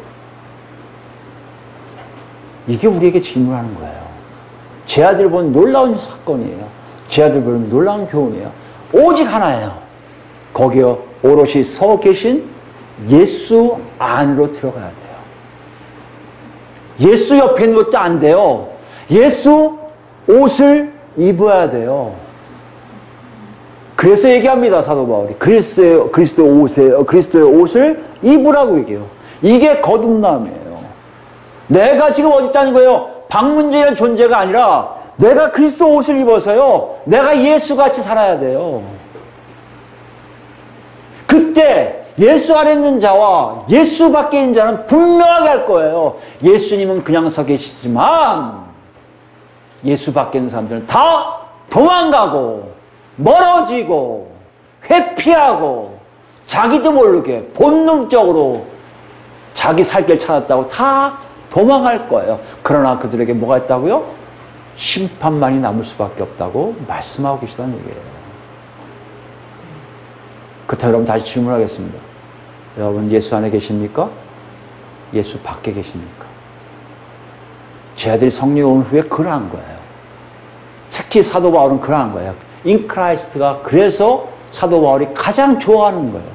이게 우리에게 질문하는 거예요. 제 아들 보는 놀라운 사건이에요. 제 아들 보는 놀라운 교훈이에요. 오직 하나예요. 거기에 오롯이 서 계신 예수 안으로 들어가야 돼요. 예수 옆에 있는 것도 안 돼요. 예수 옷을 입어야 돼요. 그래서 얘기합니다, 사도 바울이. 그리스도의 옷을 입으라고 얘기해요. 이게 거듭남이에요. 내가 지금 어디 있다는 거예요? 방문자의 존재가 아니라 내가 그리스도 옷을 입어서요, 내가 예수같이 살아야 돼요. 그때 예수 안에 있는 자와 예수 밖에 있는 자는 분명하게 할 거예요. 예수님은 그냥 서 계시지만 예수 밖에 있는 사람들은 다 도망가고 멀어지고 회피하고 자기도 모르게 본능적으로 자기 살 길 찾았다고 다 도망할 거예요. 그러나 그들에게 뭐가 있다고요? 심판만이 남을 수밖에 없다고 말씀하고 계시다는 얘기예요. 그렇다면 여러분 다시 질문하겠습니다. 여러분 예수 안에 계십니까? 예수 밖에 계십니까? 제 아들이 성령이 온 후에 그러한 거예요. 특히 사도 바울은 그러한 거예요. 인크라이스트가 그래서 사도 바울이 가장 좋아하는 거예요.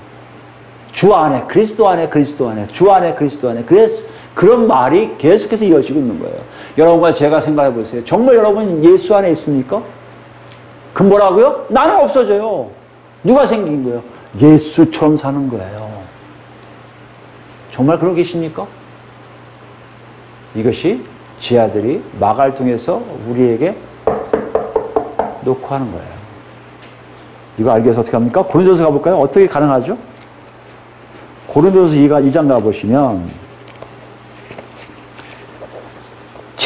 주 안에, 그리스도 안에, 그리스도 안에, 주 안에, 그리스도 안에. 그래서 그런 말이 계속해서 이어지고 있는 거예요. 여러분과 제가 생각해 보세요. 정말 여러분 예수 안에 있습니까? 그럼 뭐라고요? 나는 없어져요. 누가 생긴 거예요? 예수처럼 사는 거예요. 정말 그러고 계십니까? 이것이 제 아들이 마가를 통해서 우리에게 놓고 하는 거예요. 이거 알기 위해서 어떻게 합니까? 고린도서 가볼까요? 어떻게 가능하죠? 고린도서 2장 가보시면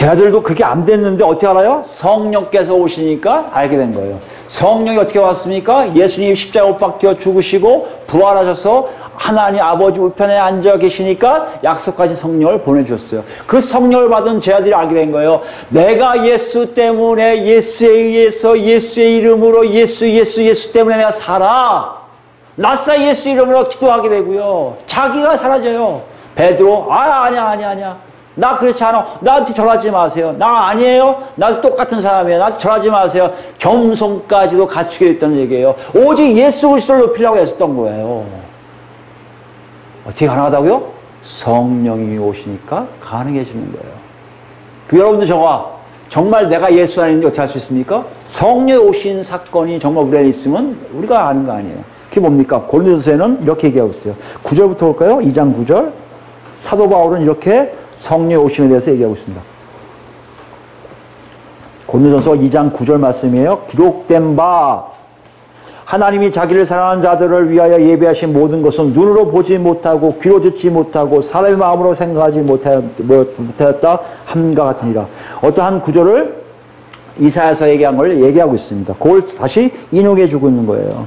제자들도 그게 안 됐는데 어떻게 알아요? 성령께서 오시니까 알게 된 거예요. 성령이 어떻게 왔습니까? 예수님이 십자가 못 박혀 죽으시고 부활하셔서 하나님 아버지 우편에 앉아 계시니까 약속하신 성령을 보내주셨어요. 그 성령을 받은 제자들이 알게 된 거예요. 내가 예수 때문에, 예수에 의해서, 예수의 이름으로, 예수 때문에 내가 살아. 나사 예수 이름으로 기도하게 되고요. 자기가 사라져요. 베드로, 아니야. 나 그렇지 않아. 나한테 절하지 마세요. 나 아니에요. 나도 똑같은 사람이에요. 나한테 절하지 마세요. 겸손까지도 갖추게 됐다는 얘기예요. 오직 예수 그리스도를 높이려고 했었던 거예요. 어떻게 가능하다고요? 성령이 오시니까 가능해지는 거예요. 그 여러분들 저와 정말 내가 예수 안에 있는지 어떻게 할 수 있습니까? 성령이 오신 사건이 정말 우리 안에 있으면 우리가 아는 거 아니에요. 그게 뭡니까? 고린도서에는 이렇게 얘기하고 있어요. 9절부터 볼까요? 2장 9절. 사도 바울은 이렇게 성령의 오심에 대해서 얘기하고 있습니다. 고린도전서 2장 9절 말씀이에요. 기록된 바 하나님이 자기를 사랑하는 자들을 위하여 예비하신 모든 것은 눈으로 보지 못하고 귀로 듣지 못하고 사람의 마음으로 생각하지 못하였다 함과 같으니라. 어떠한 구절을 이사야서 얘기한 걸 얘기하고 있습니다. 그걸 다시 인용해 주고 있는 거예요.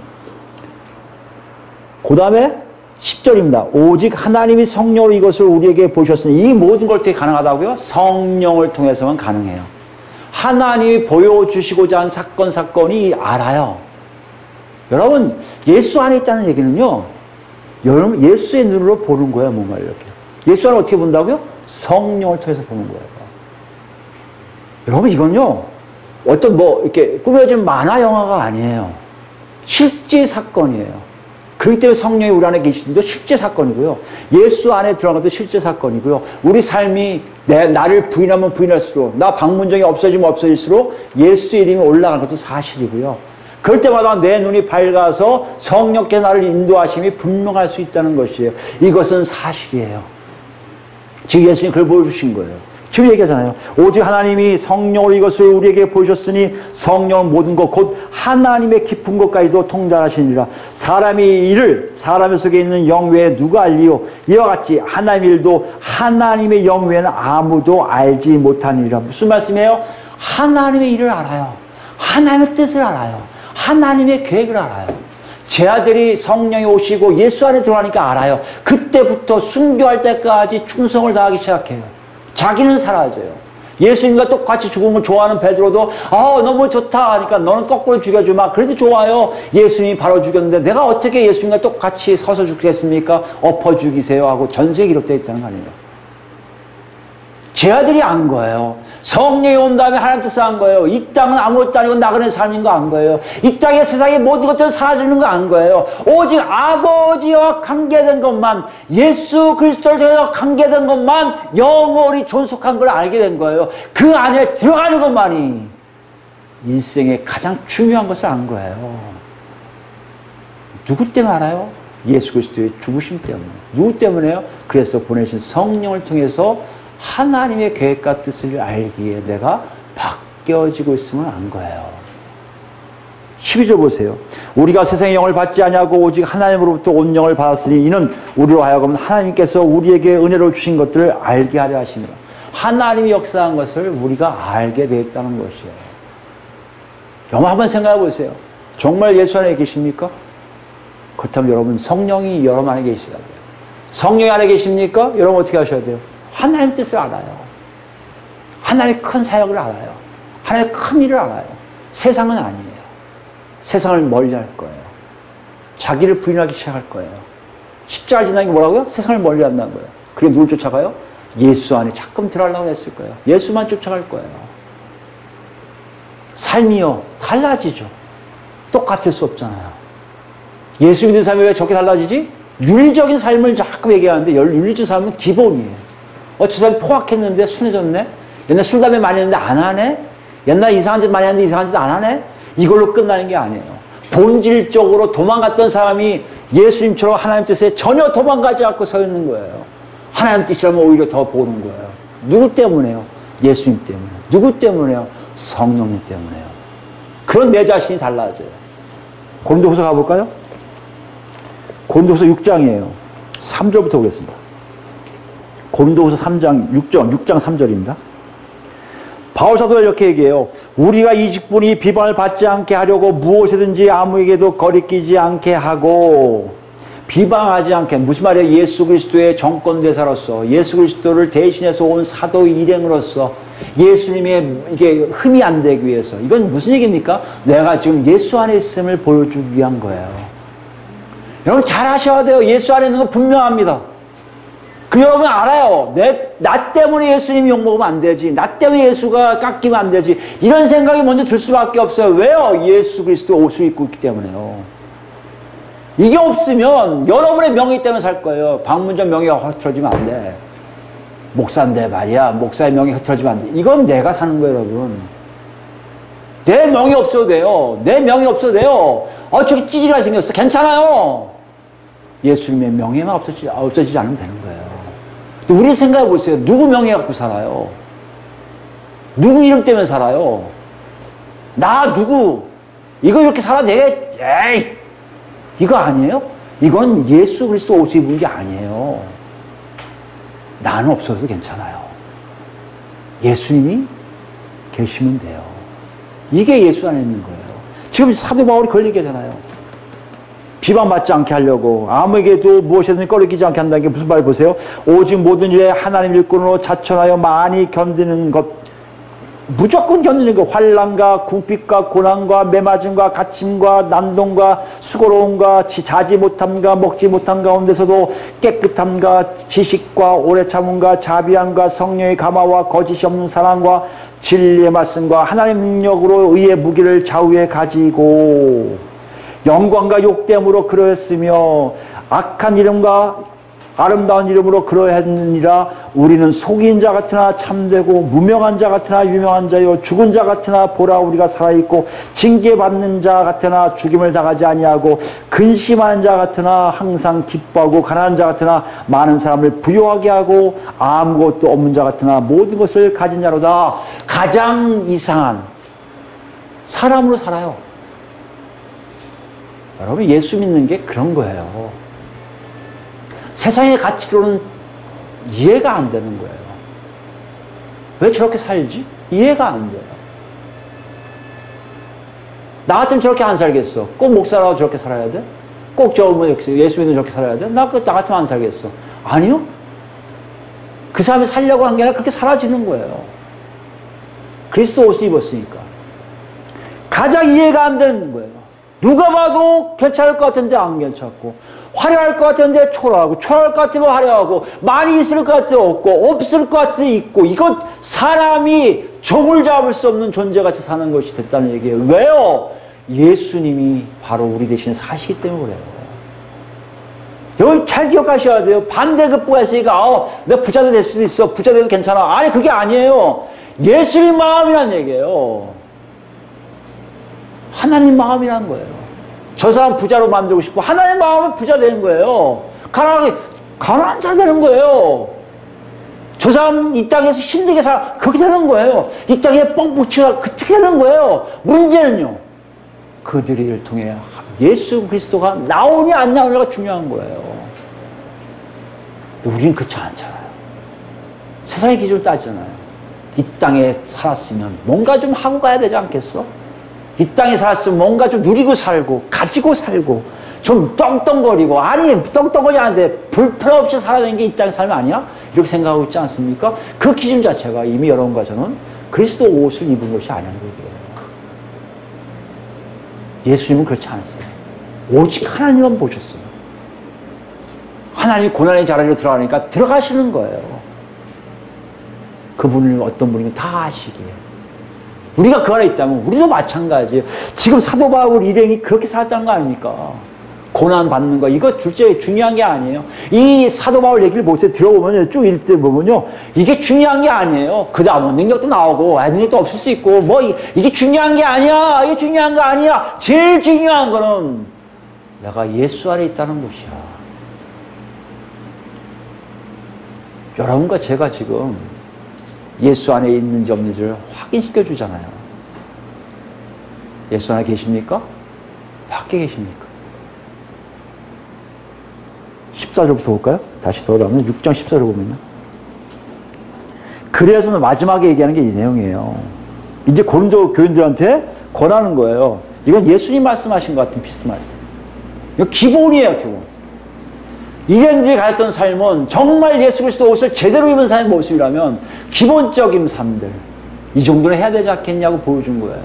그 다음에 10절입니다. 오직 하나님이 성령으로 이것을 우리에게 보셨으니 이 모든 걸 어떻게 가능하다고요? 성령을 통해서만 가능해요. 하나님이 보여주시고자 한 사건이 알아요. 여러분 예수 안에 있다는 얘기는요. 여러분 예수의 눈으로 보는 거예요. 뭔가 이렇게. 예수 안을 어떻게 본다고요? 성령을 통해서 보는 거예요. 여러분 이건요. 어떤 이렇게 꾸며진 만화 영화가 아니에요. 실제 사건이에요. 그렇기 때문에 성령이 우리 안에 계신 것도 실제 사건이고요. 예수 안에 들어간 것도 실제 사건이고요. 우리 삶이 나를 부인하면 부인할수록 나 방문정이 없어지면 없어질수록 예수의 이름이 올라가는 것도 사실이고요. 그럴 때마다 내 눈이 밝아서 성령께 나를 인도하심이 분명할 수 있다는 것이에요. 이것은 사실이에요. 지금 예수님이 그걸 보여주신 거예요. 지금 얘기하잖아요. 오직 하나님이 성령으로 이것을 우리에게 보여주셨으니 성령은 모든 것 곧 하나님의 깊은 것까지도 통달하시니라. 사람의 일을 사람 속에 있는 영 외에 누가 알리요? 이와 같이 하나님의 일도 하나님의 영 외에는 아무도 알지 못하니라. 무슨 말씀이에요? 하나님의 일을 알아요. 하나님의 뜻을 알아요. 하나님의 계획을 알아요. 제 아들이 성령이 오시고 예수 안에 들어가니까 알아요. 그때부터 순교할 때까지 충성을 다하기 시작해요. 자기는 사라져요. 예수님과 똑같이 죽은 걸 좋아하는 베드로도 너무 좋다 하니까 너는 거꾸로 죽여주마. 그래도 좋아요. 예수님이 바로 죽였는데 내가 어떻게 예수님과 똑같이 서서 죽겠습니까? 엎어 죽이세요 하고 전세에 기록되어 있다는 거 아니에요. 제 아들이 안 거예요. 성령이 온 다음에 하나님 뜻을 안 거예요. 이 땅은 아무것도 아니고 나그네 삶인 거 안 거예요. 이 땅의 세상의 모든 것들은 사라지는 거 안 거예요. 오직 아버지와 관계된 것만, 예수 그리스도를 통해서 관계된 것만 영원히 존속한 걸 알게 된 거예요. 그 안에 들어가는 것만이 일생의 가장 중요한 것을 안 거예요. 누구 때문에 알아요? 예수 그리스도의 죽으심 때문에. 누구 때문에요? 그래서 보내신 성령을 통해서 하나님의 계획과 뜻을 알기에 내가 바뀌어지고 있음을 안 거예요. 12절 보세요. 우리가 세상의 영을 받지 아니하고 오직 하나님으로부터 온 영을 받았으니 이는 우리로 하여금 하나님께서 우리에게 은혜로 주신 것들을 알게 하려 하십니다. 하나님이 역사한 것을 우리가 알게 되었다는 것이에요. 여러분 한번 생각해 보세요. 정말 예수 안에 계십니까? 그렇다면 여러분 성령이 여러분 안에 계셔야 돼요. 성령이 안에 계십니까? 여러분 어떻게 하셔야 돼요? 하나님의 뜻을 알아요. 하나님의 큰 사역을 알아요. 하나님의 큰 일을 알아요. 세상은 아니에요. 세상을 멀리할 거예요. 자기를 부인하기 시작할 거예요. 십자가를 지나는 게 뭐라고요? 세상을 멀리한다는 거예요. 그게 누굴 쫓아가요? 예수 안에 자꾸 들어가려고 했을 거예요. 예수만 쫓아갈 거예요. 삶이요 달라지죠. 똑같을 수 없잖아요. 예수 믿는 삶이 왜 저렇게 달라지지? 윤리적인 삶을 자꾸 얘기하는데 윤리적인 삶은 기본이에요. 저 사람이 포악했는데 순해졌네? 옛날 술, 담배 많이 했는데 안 하네? 옛날 이상한 짓 많이 했는데 이상한 짓 안 하네? 이걸로 끝나는 게 아니에요. 본질적으로 도망갔던 사람이 예수님처럼 하나님 뜻에 전혀 도망가지 않고 서 있는 거예요. 하나님 뜻이라면 오히려 더 보는 거예요. 누구 때문에요? 예수님 때문에. 누구 때문에요? 성령님 때문에요. 그런 내 자신이 달라져요. 고린도후서 가볼까요? 고린도후서 6장이에요. 3절부터 보겠습니다. 고린도후서 3장 6장 3절입니다. 바울사도 이렇게 얘기해요. 우리가 이 직분이 비방을 받지 않게 하려고 무엇이든지 아무에게도 거리끼지 않게 하고, 비방하지 않게, 무슨 말이에요? 예수 그리스도의 정권대사로서, 예수 그리스도를 대신해서 온 사도 일행으로서 예수님의 이게 흠이 안 되기 위해서. 이건 무슨 얘기입니까? 내가 지금 예수 안에 있음을 보여주기 위한 거예요. 여러분 잘 아셔야 돼요. 예수 안에 있는 건 분명합니다. 그 여러분 알아요. 나 때문에 예수님이 욕먹으면 안 되지. 나 때문에 예수가 깎이면 안 되지. 이런 생각이 먼저 들 수밖에 없어요. 왜요? 예수 그리스도 옷을 입고 있기 때문에요. 이게 없으면 여러분의 명예 때문에 살 거예요. 방문전 명예가 흐트러지면 안 돼. 목사인데 말이야. 목사의 명예 흐트러지면 안 돼. 이건 내가 사는 거예요, 여러분. 내 명예 없어도 돼요. 내 명예 없어도 돼요. 저기 찌질하게 생겼어. 괜찮아요. 예수님의 명예만 없어지지 않으면 되는 거예요. 또 우리 생각해 보세요. 누구 명예 갖고 살아요? 누구 이름 때문에 살아요? 나 누구? 이거 이렇게 살아도 돼? 에이! 이거 아니에요? 이건 예수 그리스도 옷을 입은 게 아니에요. 나는 없어도 괜찮아요. 예수님이 계시면 돼요. 이게 예수 안에 있는 거예요. 지금 사도 바울이 그걸 얘기하잖아요. 비방받지 않게 하려고 아무에게도 무엇이든 꺼리끼지 않게 한다는 게 무슨 말 보세요. 오직 모든 일에 하나님 일꾼으로 자천하여 많이 견디는 것, 무조건 견디는 것, 환난과 궁핍과 고난과 매맞음과 갇힘과 난동과 수고로움과 자지 못함과 먹지 못함 가운데서도 깨끗함과 지식과 오래 참음과 자비함과 성령의 감화와 거짓이 없는 사랑과 진리의 말씀과 하나님 능력으로 의의 무기를 좌우에 가지고 영광과 욕됨으로 그러했으며 악한 이름과 아름다운 이름으로 그러했느니라. 우리는 속인 자 같으나 참되고 무명한 자 같으나 유명한 자요 죽은 자 같으나 보라 우리가 살아있고 징계받는 자 같으나 죽임을 당하지 아니하고 근심하는 자 같으나 항상 기뻐하고 가난한 자 같으나 많은 사람을 부유하게 하고 아무것도 없는 자 같으나 모든 것을 가진 자로다. 가장 이상한 사람으로 살아요. 여러분 예수 믿는 게 그런 거예요. 세상의 가치로는 이해가 안 되는 거예요. 왜 저렇게 살지? 이해가 안 돼요. 나 같으면 저렇게 안 살겠어. 꼭 목사라고 저렇게 살아야 돼? 꼭 예수 믿는 저렇게 살아야 돼? 나 같으면 안 살겠어. 아니요. 그 사람이 살려고 한 게 아니라 그렇게 사라지는 거예요. 그리스도 옷을 입었으니까. 가장 이해가 안 되는 거예요. 누가 봐도 괜찮을 것 같은데 안 괜찮고, 화려할 것 같은데 초라하고, 초라할 것 같으면 화려하고, 많이 있을 것 같으면 없고, 없을 것 같으면 있고, 이건 사람이 종을 잡을 수 없는 존재같이 사는 것이 됐다는 얘기예요. 왜요? 예수님이 바로 우리 대신 사시기 때문에 그래요. 여러분 잘 기억하셔야 돼요. 반대급부가 있으니까 내가 부자도 될 수도 있어. 부자 돼도 괜찮아. 아니 그게 아니에요. 예수님 마음이란 얘기예요. 하나님 마음이란 거예요. 저 사람 부자로 만들고 싶고 하나님 마음은 부자 되는 거예요. 가난한 자 되는 거예요. 저 사람 이 땅에서 힘들게 살아. 그렇게 되는 거예요. 이 땅에 뻥뻥 치라. 그렇게 되는 거예요. 문제는요. 그들을 통해 예수 그리스도가 나오냐 안 나오냐가 중요한 거예요. 근데 우리는 그렇지 않잖아요. 세상의 기준을 따지잖아요. 이 땅에 살았으면 뭔가 좀 하고 가야 되지 않겠어? 이 땅에 살았으면 뭔가 좀 누리고 살고 가지고 살고 좀 떵떵거리고, 아니 떵떵거리지 않는데 불편 없이 살아가는 게 이 땅에 삶 아니야? 이렇게 생각하고 있지 않습니까? 그 기준 자체가 이미 여러분과 저는 그리스도 옷을 입은 것이 아니라는 얘기예요. 예수님은 그렇지 않았어요. 오직 하나님만 보셨어요. 하나님이 고난의 자리로 들어가니까 들어가시는 거예요. 그분을 어떤 분인가 다 아시기에. 우리가 그 안에 있다면 우리도 마찬가지예요. 지금 사도 바울 일행이 그렇게 살았다는 거 아닙니까? 고난 받는 거, 이거 둘째 중요한 게 아니에요. 이 사도 바울 얘기를 보세요. 들어보면 쭉 읽을 때 보면요, 이게 중요한 게 아니에요. 그 다음은 능력도 나오고 능력도 없을 수 있고 이게 중요한 게 아니야. 이게 중요한 거 아니야. 제일 중요한 거는 내가 예수 안에 있다는 것이야. 여러분과 제가 지금 예수 안에 있는지 없는지를 확인시켜 주잖아요. 예수 안에 계십니까? 밖에 계십니까? 14절부터 볼까요? 다시 돌아가면 6장 14절 보면요. 그래서 마지막에 얘기하는 게 이 내용이에요. 이제 고린도 교인들한테 권하는 거예요. 이건 예수님 말씀하신 것 같은 비슷한 말이에요. 이거 기본이에요, 기본. 이랜들이 가졌던 삶은 정말 예수 그리스도 옷을 제대로 입은 사람의 모습이라면 기본적인 삶들 이 정도는 해야 되지 않겠냐고 보여준 거예요.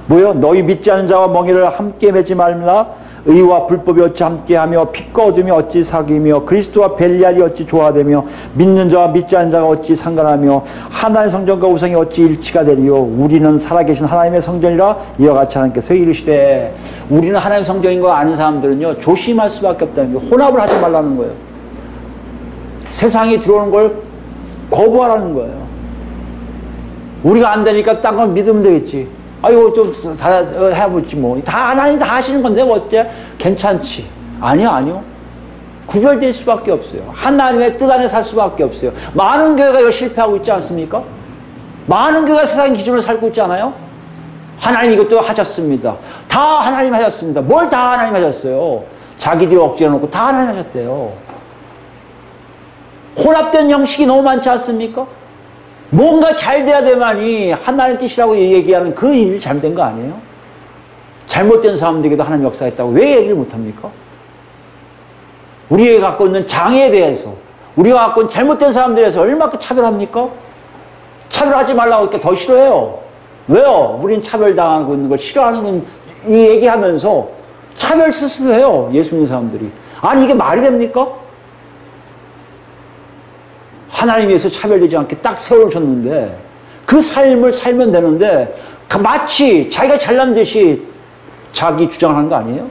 뭐요? 너희 믿지 않는 자와 멍에를 함께 매지 말라. 의와 불법이 어찌 함께하며 빛과 어둠이 어찌 사귀며 그리스도와 벨리알이 어찌 조화되며 믿는 자와 믿지 않는 자가 어찌 상관하며 하나님의 성전과 우상이 어찌 일치가 되리요. 우리는 살아계신 하나님의 성전이라 이와 같이 하나님께서 이르시되. 우리는 하나님의 성전인 거 아는 사람들은요 조심할 수밖에 없다는 거예요. 혼합을 하지 말라는 거예요. 세상이 들어오는 걸 거부하라는 거예요. 우리가 안 되니까 딴 건 믿으면 되겠지. 아이고 좀 다 해보지 뭐. 다 하나님 다 하시는 건데 뭐 어때? 괜찮지. 아니요. 구별될 수밖에 없어요. 하나님의 뜻 안에 살 수밖에 없어요. 많은 교회가 이거 실패하고 있지 않습니까? 많은 교회가 세상 기준으로 살고 있지 않아요? 하나님 이것도 하셨습니다. 다 하나님 하셨습니다. 뭘 다 하나님 하셨어요? 자기들이 억지로 놓고 다 하나님 하셨대요. 혼합된 형식이 너무 많지 않습니까? 뭔가 잘 돼야 되만이 하나님 뜻이라고 얘기하는 그 일이 잘못된 거 아니에요? 잘못된 사람들에게도 하나님 역사했다고 왜 얘기를 못합니까? 우리가 갖고 있는 장애에 대해서, 우리가 갖고 있는 잘못된 사람들에 대해서 얼마나 차별합니까? 차별하지 말라고 이렇게 더 싫어해요. 왜요? 우린 차별당하고 있는 걸 싫어하는 건 이 얘기하면서 차별 스스로 해요. 예수 믿는 사람들이. 아니 이게 말이 됩니까? 하나님 위해서 차별되지 않게 딱 세워놓으셨는데 그 삶을 살면 되는데 마치 자기가 잘난 듯이 자기 주장하는 거 아니에요?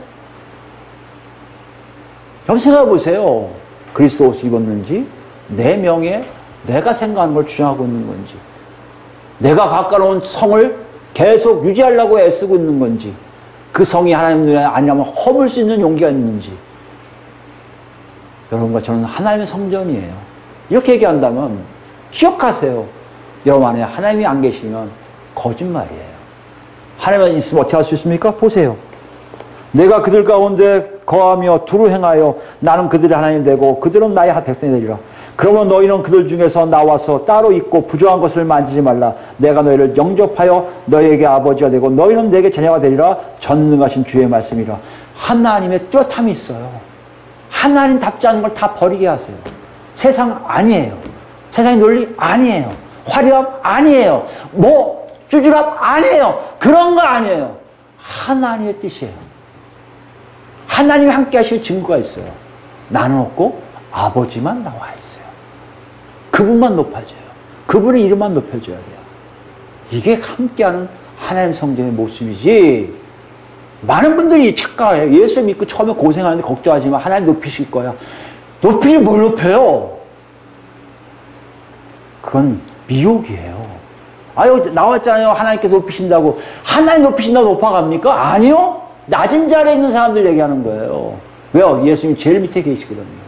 여러분 생각해 보세요. 그리스도 옷을 입었는지 내 명예 내가 생각하는 걸 주장하고 있는 건지 내가 가까운 성을 계속 유지하려고 애쓰고 있는 건지 그 성이 하나님 눈에 아니라면 허물 수 있는 용기가 있는지 여러분과 저는 하나님의 성전이에요. 이렇게 얘기한다면 기억하세요. 여러분 안에 하나님이 안 계시면 거짓말이에요. 하나님만 있으면 어떻게 할 수 있습니까? 보세요. 내가 그들 가운데 거하며 두루 행하여 나는 그들의 하나님 되고 그들은 나의 백성이 되리라. 그러면 너희는 그들 중에서 나와서 따로 있고 부정한 것을 만지지 말라. 내가 너희를 영접하여 너희에게 아버지가 되고 너희는 내게 자녀가 되리라. 전능하신 주의 말씀이라. 하나님의 뚜렷함이 있어요. 하나님답지 않은 걸 다 버리게 하세요. 세상 아니에요. 세상의 논리 아니에요. 화려함 아니에요. 뭐 쭈쭈함 아니에요. 그런 거 아니에요. 하나님의 뜻이에요. 하나님이 함께 하실 증거가 있어요. 나는 없고 아버지만 나와 있어요. 그분만 높아져요. 그분의 이름만 높여줘야 돼요. 이게 함께하는 하나님 성전의 모습이지. 많은 분들이 착각해요. 예수 믿고 처음에 고생하는데 걱정하지 마. 하나님 높이실 거야. 높이지 뭘 높여요? 그건 미혹이에요. 아유 나왔잖아요. 하나님께서 높이신다고. 하나님 높이신다고 높아갑니까? 아니요. 낮은 자리에 있는 사람들 얘기하는 거예요. 왜요? 예수님 제일 밑에 계시거든요.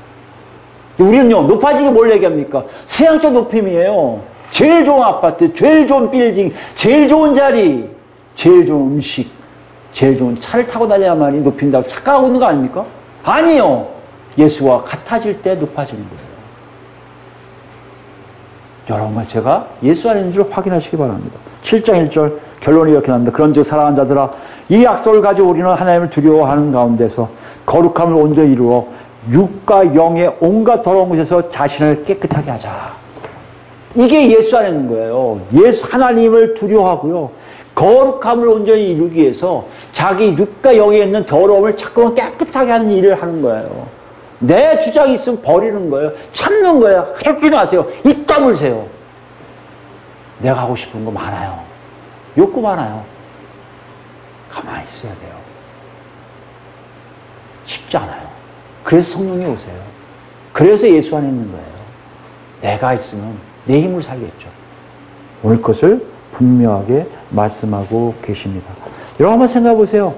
우리는요 높아지게 뭘 얘기합니까? 세상적 높임이에요. 제일 좋은 아파트, 제일 좋은 빌딩, 제일 좋은 자리, 제일 좋은 음식, 제일 좋은 차를 타고 다녀야만이 높인다고 착각하고 있는 거 아닙니까? 아니요. 예수와 같아질 때 높아지는 거예요. 여러분과 제가 예수 안에 있는 줄 확인하시기 바랍니다. 7장 1절 결론이 이렇게 납니다. 그런즉 사랑하는 자들아 이 약속을 가지고 우리는 하나님을 두려워하는 가운데서 거룩함을 온전히 이루어 육과 영의 온갖 더러운 것에서 자신을 깨끗하게 하자. 이게 예수 안에 있는 거예요. 예수 하나님을 두려워하고요. 거룩함을 온전히 이루기 위해서 자기 육과 영에 있는 더러움을 자꾸만 깨끗하게 하는 일을 하는 거예요. 내 주장이 있으면 버리는 거예요. 참는 거예요. 해주지 마세요. 입 다물세요. 내가 하고 싶은 거 많아요. 욕구 많아요. 가만히 있어야 돼요. 쉽지 않아요. 그래서 성령이 오세요. 그래서 예수 안에 있는 거예요. 내가 있으면 내 힘을 살겠죠. 오늘 것을 분명하게 말씀하고 계십니다. 여러분 한번 생각해 보세요.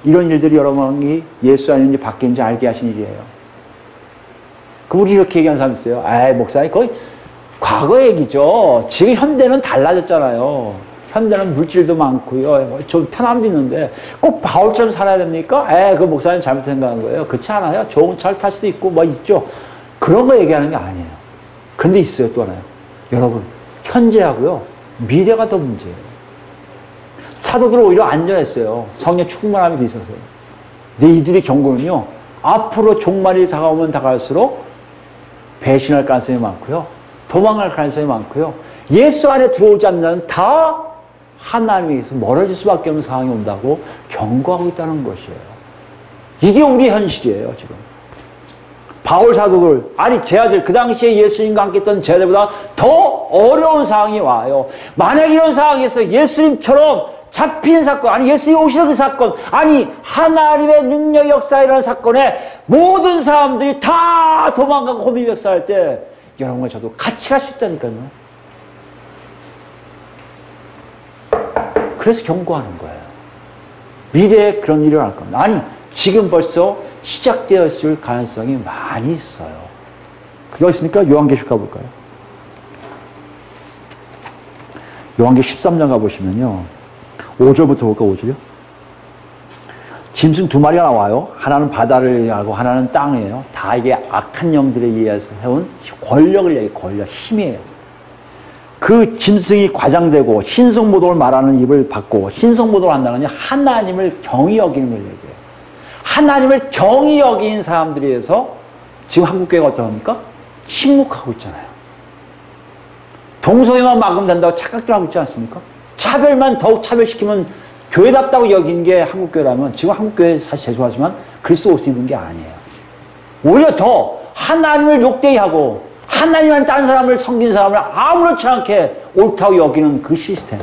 이런 일들이 여러분이 예수 안에 있는지 밖에 있는지 알게 하신 일이에요. 우리 이렇게 얘기하는 사람 있어요. 아이, 목사님, 거의 과거 얘기죠. 지금 현대는 달라졌잖아요. 현대는 물질도 많고요. 좀 편함도 있는데 꼭 바울처럼 살아야 됩니까? 그 목사님 잘못 생각한 거예요. 그렇지 않아요? 좋은 차를 탈 수도 있고 뭐 있죠. 그런 거 얘기하는 게 아니에요. 그런데 있어요, 또 하나요. 여러분, 현재하고요. 미래가 더 문제예요. 사도들은 오히려 안전했어요. 성령 충만함이 돼 있어서요. 근데 이들의 경고는요. 앞으로 종말이 다가오면 다가갈수록 배신할 가능성이 많고요. 도망갈 가능성이 많고요. 예수 안에 들어오지 않는 자는 다 하나님에게서 멀어질 수밖에 없는 상황이 온다고 경고하고 있다는 것이에요. 이게 우리 현실이에요, 지금. 바울 사도들, 아니 제자들, 그 당시에 예수님과 함께 있던 제자들보다 더 어려운 상황이 와요. 만약 이런 상황에서 예수님처럼 잡힌 사건, 아니 예수님 오시는 그 사건, 아니 하나님의 능력 역사에 이런 사건에 모든 사람들이 다 도망가고 호미백사할 때 여러분과 저도 같이 갈 수 있다니까요. 그래서 경고하는 거예요. 미래에 그런 일이 일어날 겁니다. 아니 지금 벌써 시작되었을 가능성이 많이 있어요. 그게 있습니까? 요한계시록 가볼까요? 요한계시록 13장 가보시면요. 5절부터 볼까, 5절이요? 짐승 두 마리가 나와요. 하나는 바다를 하고 하나는 땅이에요. 다 이게 악한 영들에 의해서 해온 권력을 얘기해요. 권력, 힘이에요. 그 짐승이 과장되고 신성모독을 말하는 입을 받고 신성모독을 한다는 건 하나님을 경히 여기는 걸 얘기해요. 하나님을 경히 여긴 사람들에 의해서 지금 한국교회가 어떡합니까? 침묵하고 있잖아요. 동성애만 막으면 된다고 착각들 하고 있지 않습니까? 차별만 더욱 차별시키면 교회답다고 여긴 게 한국교회라면 지금 한국교회 사실 죄송하지만 그리스도 올 수 있는 게 아니에요. 오히려 더 하나님을 욕되이 하고 하나님은 다른 사람을 섬긴 사람을 아무렇지 않게 옳다고 여기는 그 시스템.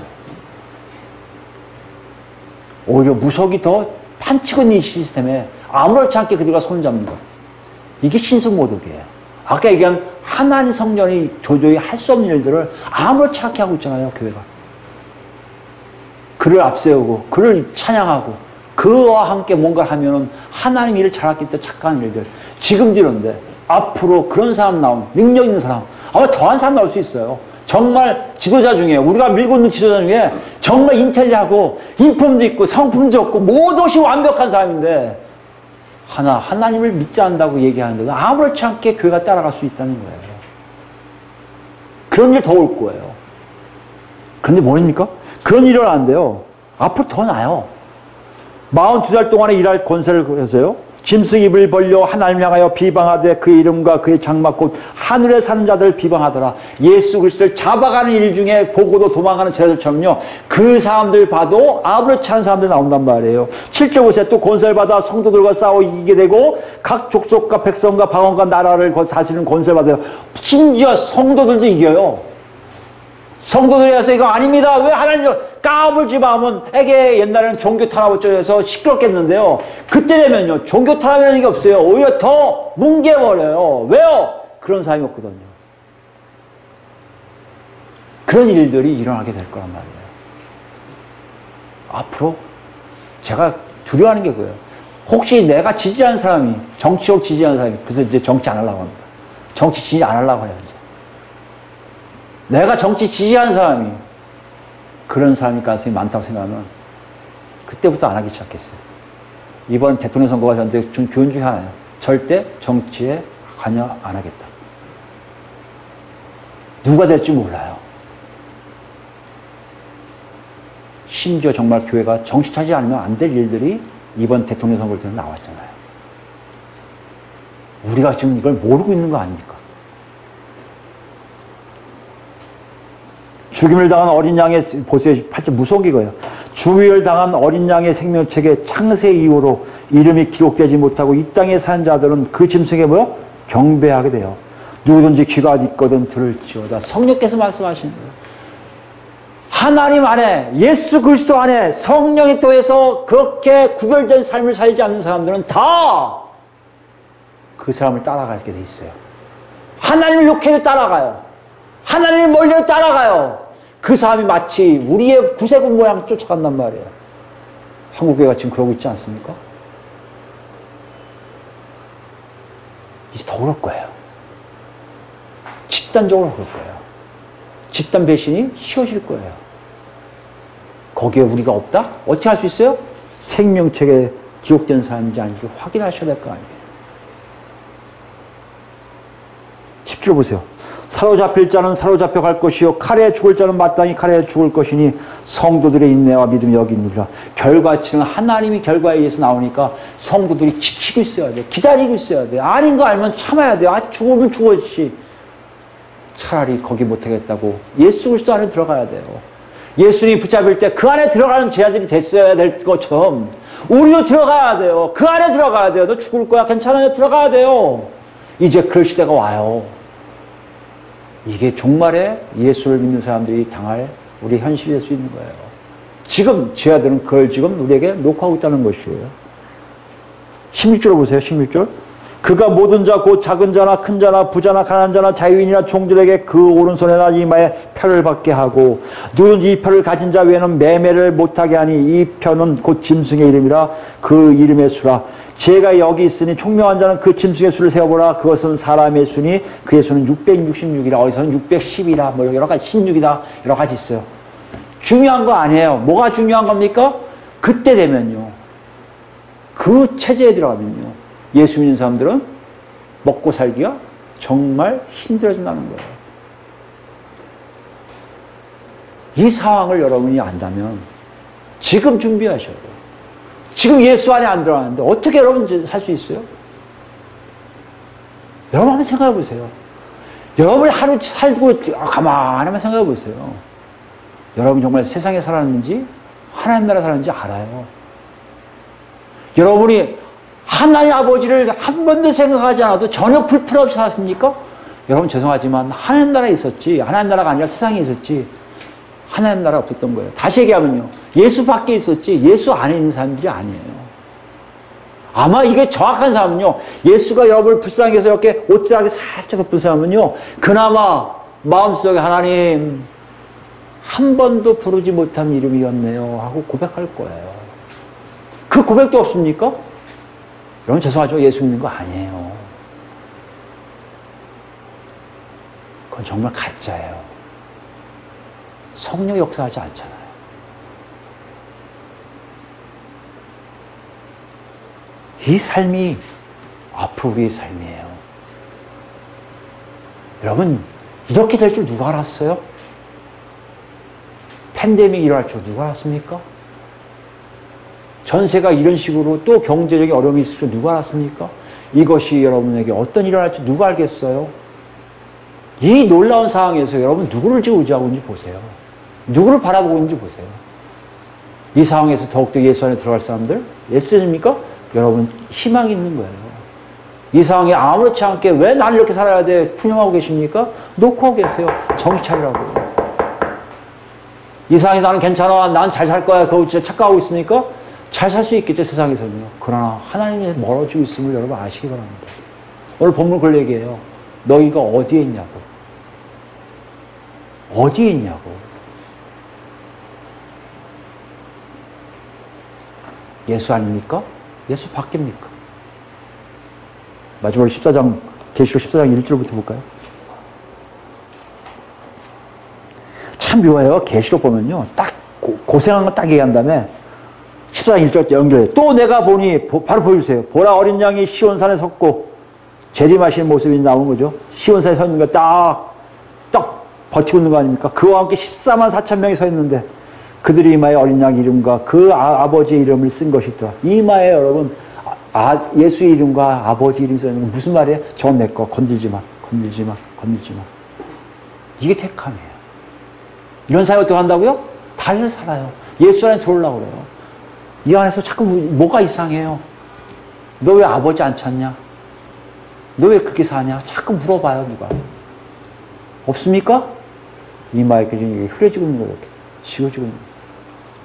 오히려 무속이 더 판치고 있는 시스템에 아무렇지 않게 그들과 손을 잡는 것. 이게 신성모독이에요. 아까 얘기한 하나님 성전이 도저히 할 수 없는 일들을 아무렇지 않게 하고 있잖아요, 교회가. 그를 앞세우고 그를 찬양하고 그와 함께 뭔가 하면은 하나님 일을 잘하겠다 착각하는 일들. 지금도 이런데 앞으로 그런 사람 나온 능력 있는 사람 아마 더한 사람 나올 수 있어요. 정말 지도자 중에 우리가 밀고 있는 지도자 중에 정말 인텔리하고 인품도 있고 성품도 없고 모든 것이 완벽한 사람인데 하나님을 믿지 않는다고 얘기하는데도 아무렇지 않게 교회가 따라갈 수 있다는 거예요. 그런 일 더 올 거예요. 그런데 뭐입니까? 그런 일이 일어나는데요. 앞으로 더 나요. 42살 동안에 일할 권세를 해서요. 짐승 입을 벌려 하나님 향하여 비방하되 그 이름과 그의 장막 곧 하늘에 사는 자들을 비방하더라. 예수 그리스도를 잡아가는 일 중에 보고도 도망가는 제자들처럼요. 그 사람들 봐도 아무렇지 않은 사람들 나온단 말이에요. 7절 보세요. 또 권세를 받아 성도들과 싸워 이기게 되고 각 족속과 백성과 방언과 나라를 다스리는 권세를 받아요. 심지어 성도들도 이겨요. 성도들이 와서 이거 아닙니다. 왜 하나님 까불지 마면 에게 옛날에는 종교 탄압을 시끄럽겠는데요. 그때 되면요. 종교 탄압이라는 게 없어요. 오히려 더 뭉개버려요. 왜요? 그런 사람이 없거든요. 그런 일들이 일어나게 될 거란 말이에요. 앞으로 제가 두려워하는 게 그거예요. 혹시 내가 지지하는 사람이 정치적 지지하는 사람이 그래서 이제 정치 안 하려고 합니다. 정치 지지 안 하려고 해요. 이제. 내가 정치 지지하는 사람이 그런 사람일 가능성이 많다고 생각하면 그때부터 안 하기 시작했어요. 이번 대통령 선거가 저한테 준 교훈 중에 하나예요. 절대 정치에 관여 안 하겠다. 누가 될지 몰라요. 심지어 정말 교회가 정치 차지 않으면 안 될 일들이 이번 대통령 선거를 통해 나왔잖아요. 우리가 지금 이걸 모르고 있는 거 아닙니까? 죽임을 당한 어린 양의, 보세요. 8절 무서운 게 이거예요. 죽임을 당한 어린 양의 생명책에 창세 이후로 이름이 기록되지 못하고 이 땅에 사는 자들은 그 짐승에 뭐요? 경배하게 돼요. 누구든지 귀가 있거든 들을지어다. 성령께서 말씀하시는 거예요. 하나님 안에, 예수 그리스도 안에 성령이 또해서 그렇게 구별된 삶을 살지 않는 사람들은 다 그 사람을 따라가게 돼 있어요. 하나님을 욕해도 따라가요. 하나님을 멀리도 따라가요. 그 사람이 마치 우리의 구세군 모양 쫓아간단 말이에요. 한국교회가 지금 그러고 있지 않습니까? 이제 더 그럴 거예요. 집단적으로 그럴 거예요. 집단 배신이 쉬워질 거예요. 거기에 우리가 없다? 어떻게 할 수 있어요? 생명책에 기록된 사람인지 아닌지 확인하셔야 될 거 아니에요. 10절 보세요. 사로잡힐 자는 사로잡혀 갈 것이요 칼에 죽을 자는 마땅히 칼에 죽을 것이니 성도들의 인내와 믿음이 여기 있느니라. 결과치는 하나님이 결과에 의해서 나오니까 성도들이 지키고 있어야 돼. 기다리고 있어야 돼. 아닌 거 알면 참아야 돼. 죽으면 죽었지. 차라리 거기 못하겠다고 예수 그리스도 안에 들어가야 돼요. 예수님이 붙잡을 때 그 안에 들어가는 제자들이 됐어야 될 것처럼 우리도 들어가야 돼요. 그 안에 들어가야 돼요. 너 죽을 거야. 괜찮아요. 들어가야 돼요. 이제 그럴 시대가 와요. 이게 종말에 예수를 믿는 사람들이 당할 우리 현실이 될 수 있는 거예요. 지금 제자들은 그걸 지금 우리에게 녹화하고 있다는 것이에요. 16절 보세요. 16절. 그가 모든 자 곧 작은 자나 큰 자나 부자나 가난한 자나 자유인이나 종들에게 그 오른손에나 이마에 표를 받게 하고 누구든지 이 표를 가진 자 외에는 매매를 못하게 하니 이 표는 곧 짐승의 이름이라 그 이름의 수라. 제가 여기 있으니 총명한 자는 그 짐승의 수를 세어보라. 그것은 사람의 수니 그의 수는 666이라. 어디서는 610이라 뭐 여러 가지 16이다 여러 가지 있어요. 중요한 거 아니에요. 뭐가 중요한 겁니까? 그때 되면요. 그 체제에 들어가면요. 예수 믿는 사람들은 먹고 살기가 정말 힘들어진다는 거예요. 이 상황을 여러분이 안다면 지금 준비하셔야 돼요. 지금 예수 안에 안 들어가는데 어떻게 여러분 살 수 있어요? 여러분 한번 생각해 보세요. 여러분이 하루 살고 가만히 한번 생각해 보세요. 여러분 정말 세상에 살았는지 하나님 나라 살았는지 알아요. 여러분이 하나님 아버지를 한 번도 생각하지 않아도 전혀 불필요 없이 살았습니까? 여러분 죄송하지만 하나님 나라에 있었지 하나님 나라가 아니라 세상에 있었지 하나님 나라가 없었던 거예요. 다시 얘기하면요. 예수 밖에 있었지 예수 안에 있는 사람들이 아니에요. 아마 이게 정확한 사람은요. 예수가 여러분을 불쌍히 해서 이렇게 옷자락에 살짝 덮은 사람은요. 그나마 마음속에 하나님 한 번도 부르지 못한 이름이었네요 하고 고백할 거예요. 그 고백도 없습니까? 여러분 죄송하죠. 예수 믿는 거 아니에요. 그건 정말 가짜예요. 성령 역사하지 않잖아요. 이 삶이 앞으로 우리의 삶이에요. 여러분 이렇게 될 줄 누가 알았어요? 팬데믹이 일어날 줄 누가 알았습니까? 전세가 이런 식으로 또 경제적인 어려움이 있을 줄 누가 알았습니까? 이것이 여러분에게 어떤 일이 일어날지 누가 알겠어요? 이 놀라운 상황에서 여러분 누구를 지금 의지하고 있는지 보세요. 누구를 바라보고 있는지 보세요. 이 상황에서 더욱더 예수 안에 들어갈 사람들? 예수님입니까? 여러분 희망이 있는 거예요. 이 상황에 아무렇지 않게 왜 나는 이렇게 살아야 돼? 푸념하고 계십니까? 놓고 계세요. 정신 차리라고. 이 상황에 나는 괜찮아. 난 잘 살 거야. 그거 진짜 착각하고 있습니까? 잘 살 수 있겠죠, 세상에서는요. 그러나 하나님에 멀어지고 있음을 여러분 아시기 바랍니다. 오늘 본문 그걸 얘기해요. 너희가 어디에 있냐고. 어디에 있냐고. 예수 아닙니까? 예수 밖입니까? 마지막으로 14장, 계시록 14장 1절부터 볼까요? 참 묘해요. 계시록 보면요. 딱 고생한 거 딱 얘기한 다음에 14장 1절 연결해요. 또 내가 보니 바로 보여주세요. 보라 어린 양이 시온산에 섰고 재림하시는 모습이 나오는 거죠. 시온산에 서 있는 거 딱 버티고 있는 거 아닙니까? 그와 함께 14만 4천 명이 서 있는데 그들이 이마에 어린 양 이름과 그 아버지의 이름을 쓴 것이 있더라. 이마에 여러분 예수의 이름과 아버지 이름이 써 있는 건 무슨 말이에요? 저건 내 거. 건들지 마. 건들지 마. 건들지 마. 이게 택함이에요. 이런 사람이 어떻게 한다고요? 달려 살아요. 예수 안에 들어오려고 그래요. 이 안에서 자꾸 뭐가 이상해요? 너 왜 아버지 안 찾냐? 너 왜 그렇게 사냐? 자꾸 물어봐요, 누가. 없습니까? 이마에 흐려지고 있는 거예요. 이렇게. 지워지고 있는 거예요.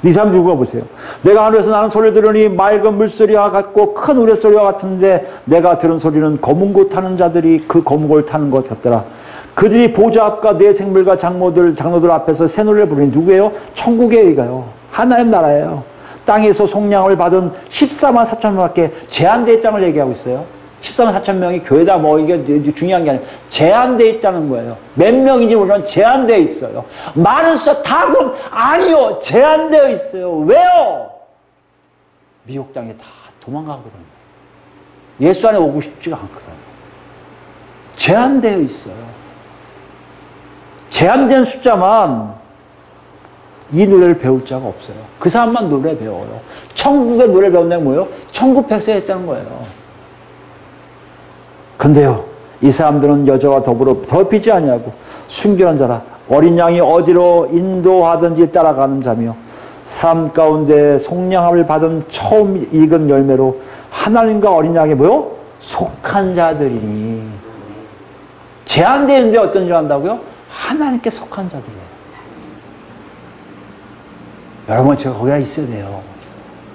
이 사람 누구가 보세요. 내가 하늘에서 나는 소리를 들으니 맑은 물소리와 같고 큰 우레소리와 같은데 내가 들은 소리는 검은 고 타는 자들이 그 검은 고를 타는 것 같더라. 그들이 보좌 앞과 내 생물과 장로들 앞에서 새 노래를 부르니 누구예요? 천국의 의가요. 하나님 나라예요. 땅에서 속량을 받은 14만 4천 명밖에 제한되어 있다는 걸 얘기하고 있어요. 14만 4천 명이 교회다 뭐 이게 중요한 게 아니라 제한되어 있다는 거예요. 몇 명인지 모르지만 제한되어 있어요. 많은 숫자 다 그럼 아니요. 제한되어 있어요. 왜요? 미혹 땅에 다 도망가거든요. 예수 안에 오고 싶지가 않거든요. 제한되어 있어요. 제한된 숫자만 이 노래를 배울 자가 없어요. 그 사람만 노래 배워요. 천국의 노래 배운다는 뭐예요? 천국 백성했다는 거예요. 근데요, 이 사람들은 여자와 더불어 더럽히지 아니하고 순결한 자라. 어린 양이 어디로 인도하든지 따라가는 자며 사람 가운데 속량함을 받은 처음 익은 열매로 하나님과 어린 양이 뭐요? 속한 자들이니. 제한되는데 어떤 일 한다고요? 하나님께 속한 자들이에요. 여러분, 제가 거기다 있어야 돼요.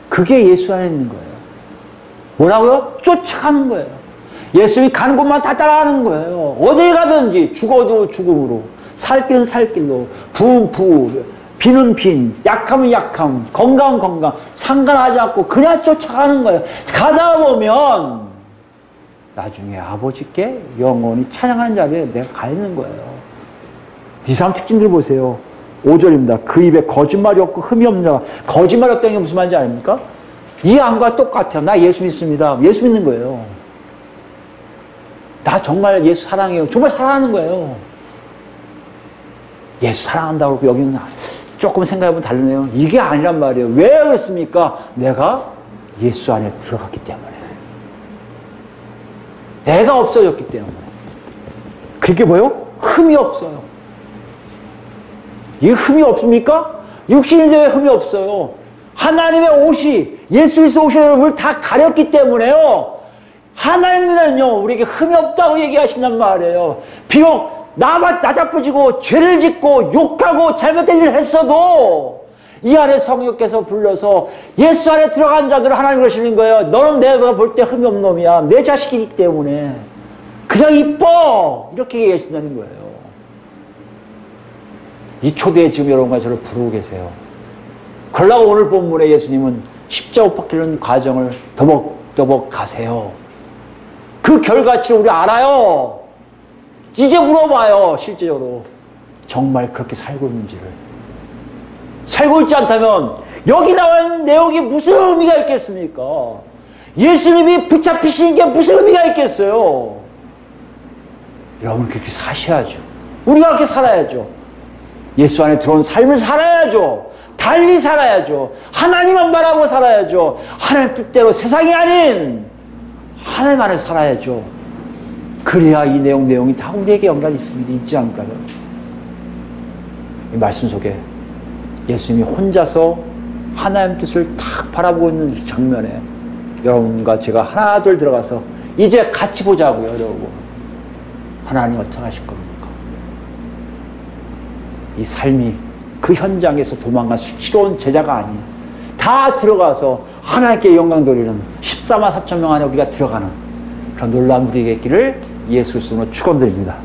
그게 예수 안에 있는 거예요. 뭐라고요? 쫓아가는 거예요. 예수님이 가는 곳만 다 따라가는 거예요. 어딜 가든지 죽어도 죽음으로, 살 길은 살 길로, 부은 부, 빈은 빈, 약하면 약함, 건강은 건강, 상관하지 않고 그냥 쫓아가는 거예요. 가다 보면 나중에 아버지께 영원히 찬양하는 자리에 내가 가 있는 거예요. 이 사람 특징들 보세요. 5절입니다. 그 입에 거짓말이 없고 흠이 없는 자가. 거짓말이 없다는 게 무슨 말인지 아닙니까? 이 안과 똑같아요. 나 예수 믿습니다. 예수 믿는 거예요. 나 정말 예수 사랑해요. 정말 사랑하는 거예요. 예수 사랑한다고 그러고 여기는 조금 생각해보면 다르네요. 이게 아니란 말이에요. 왜 그렇습니까? 내가 예수 안에 들어갔기 때문에. 내가 없어졌기 때문에. 그게 뭐예요? 흠이 없어요. 이 흠이 없습니까? 육신인데 왜 흠이 없어요? 하나님의 옷이, 예수 그리스도 옷이 우리를 다 가렸기 때문에요. 하나님은요, 우리에게 흠이 없다고 얘기하신단 말이에요. 비록 나자쁘지고 죄를 짓고 욕하고 잘못된 일을 했어도 이 안에 성령께서 불러서 예수 안에 들어간 자들을 하나님 그러시는 거예요. 너는 내가 볼 때 흠이 없는 놈이야. 내 자식이기 때문에 그냥 이뻐. 이렇게 얘기하신다는 거예요. 이 초대에 지금 여러분과 저를 부르고 계세요. 그러려고 오늘 본문에 예수님은 십자가 못 박히는 과정을 더벅더벅 가세요. 그 결과치를 우리 알아요. 이제 물어봐요. 실제로 정말 그렇게 살고 있는지를. 살고 있지 않다면 여기 나와 있는 내용이 무슨 의미가 있겠습니까? 예수님이 붙잡히신 게 무슨 의미가 있겠어요? 여러분 그렇게 사셔야죠. 우리가 그렇게 살아야죠. 예수 안에 들어온 삶을 살아야죠. 달리 살아야죠. 하나님만 바라고 살아야죠. 하나님 뜻대로 세상이 아닌 하나님 안에 살아야죠. 그래야 이 내용이 다 우리에게 연관이 있지 않을까요? 이 말씀 속에 예수님이 혼자서 하나님 뜻을 탁 바라보고 있는 장면에 여러분과 제가 하나 둘 들어가서 이제 같이 보자고요. 여러분, 하나님 어떻게 하실 겁니까? 이 삶이 그 현장에서 도망간 수치로운 제자가 아닌 다 들어가서 하나님께 영광 돌리는 14만 4천 명 안에 우리가 들어가는 그런 놀라운 우리에게 있기를 예수 그리스도로 축원드립니다.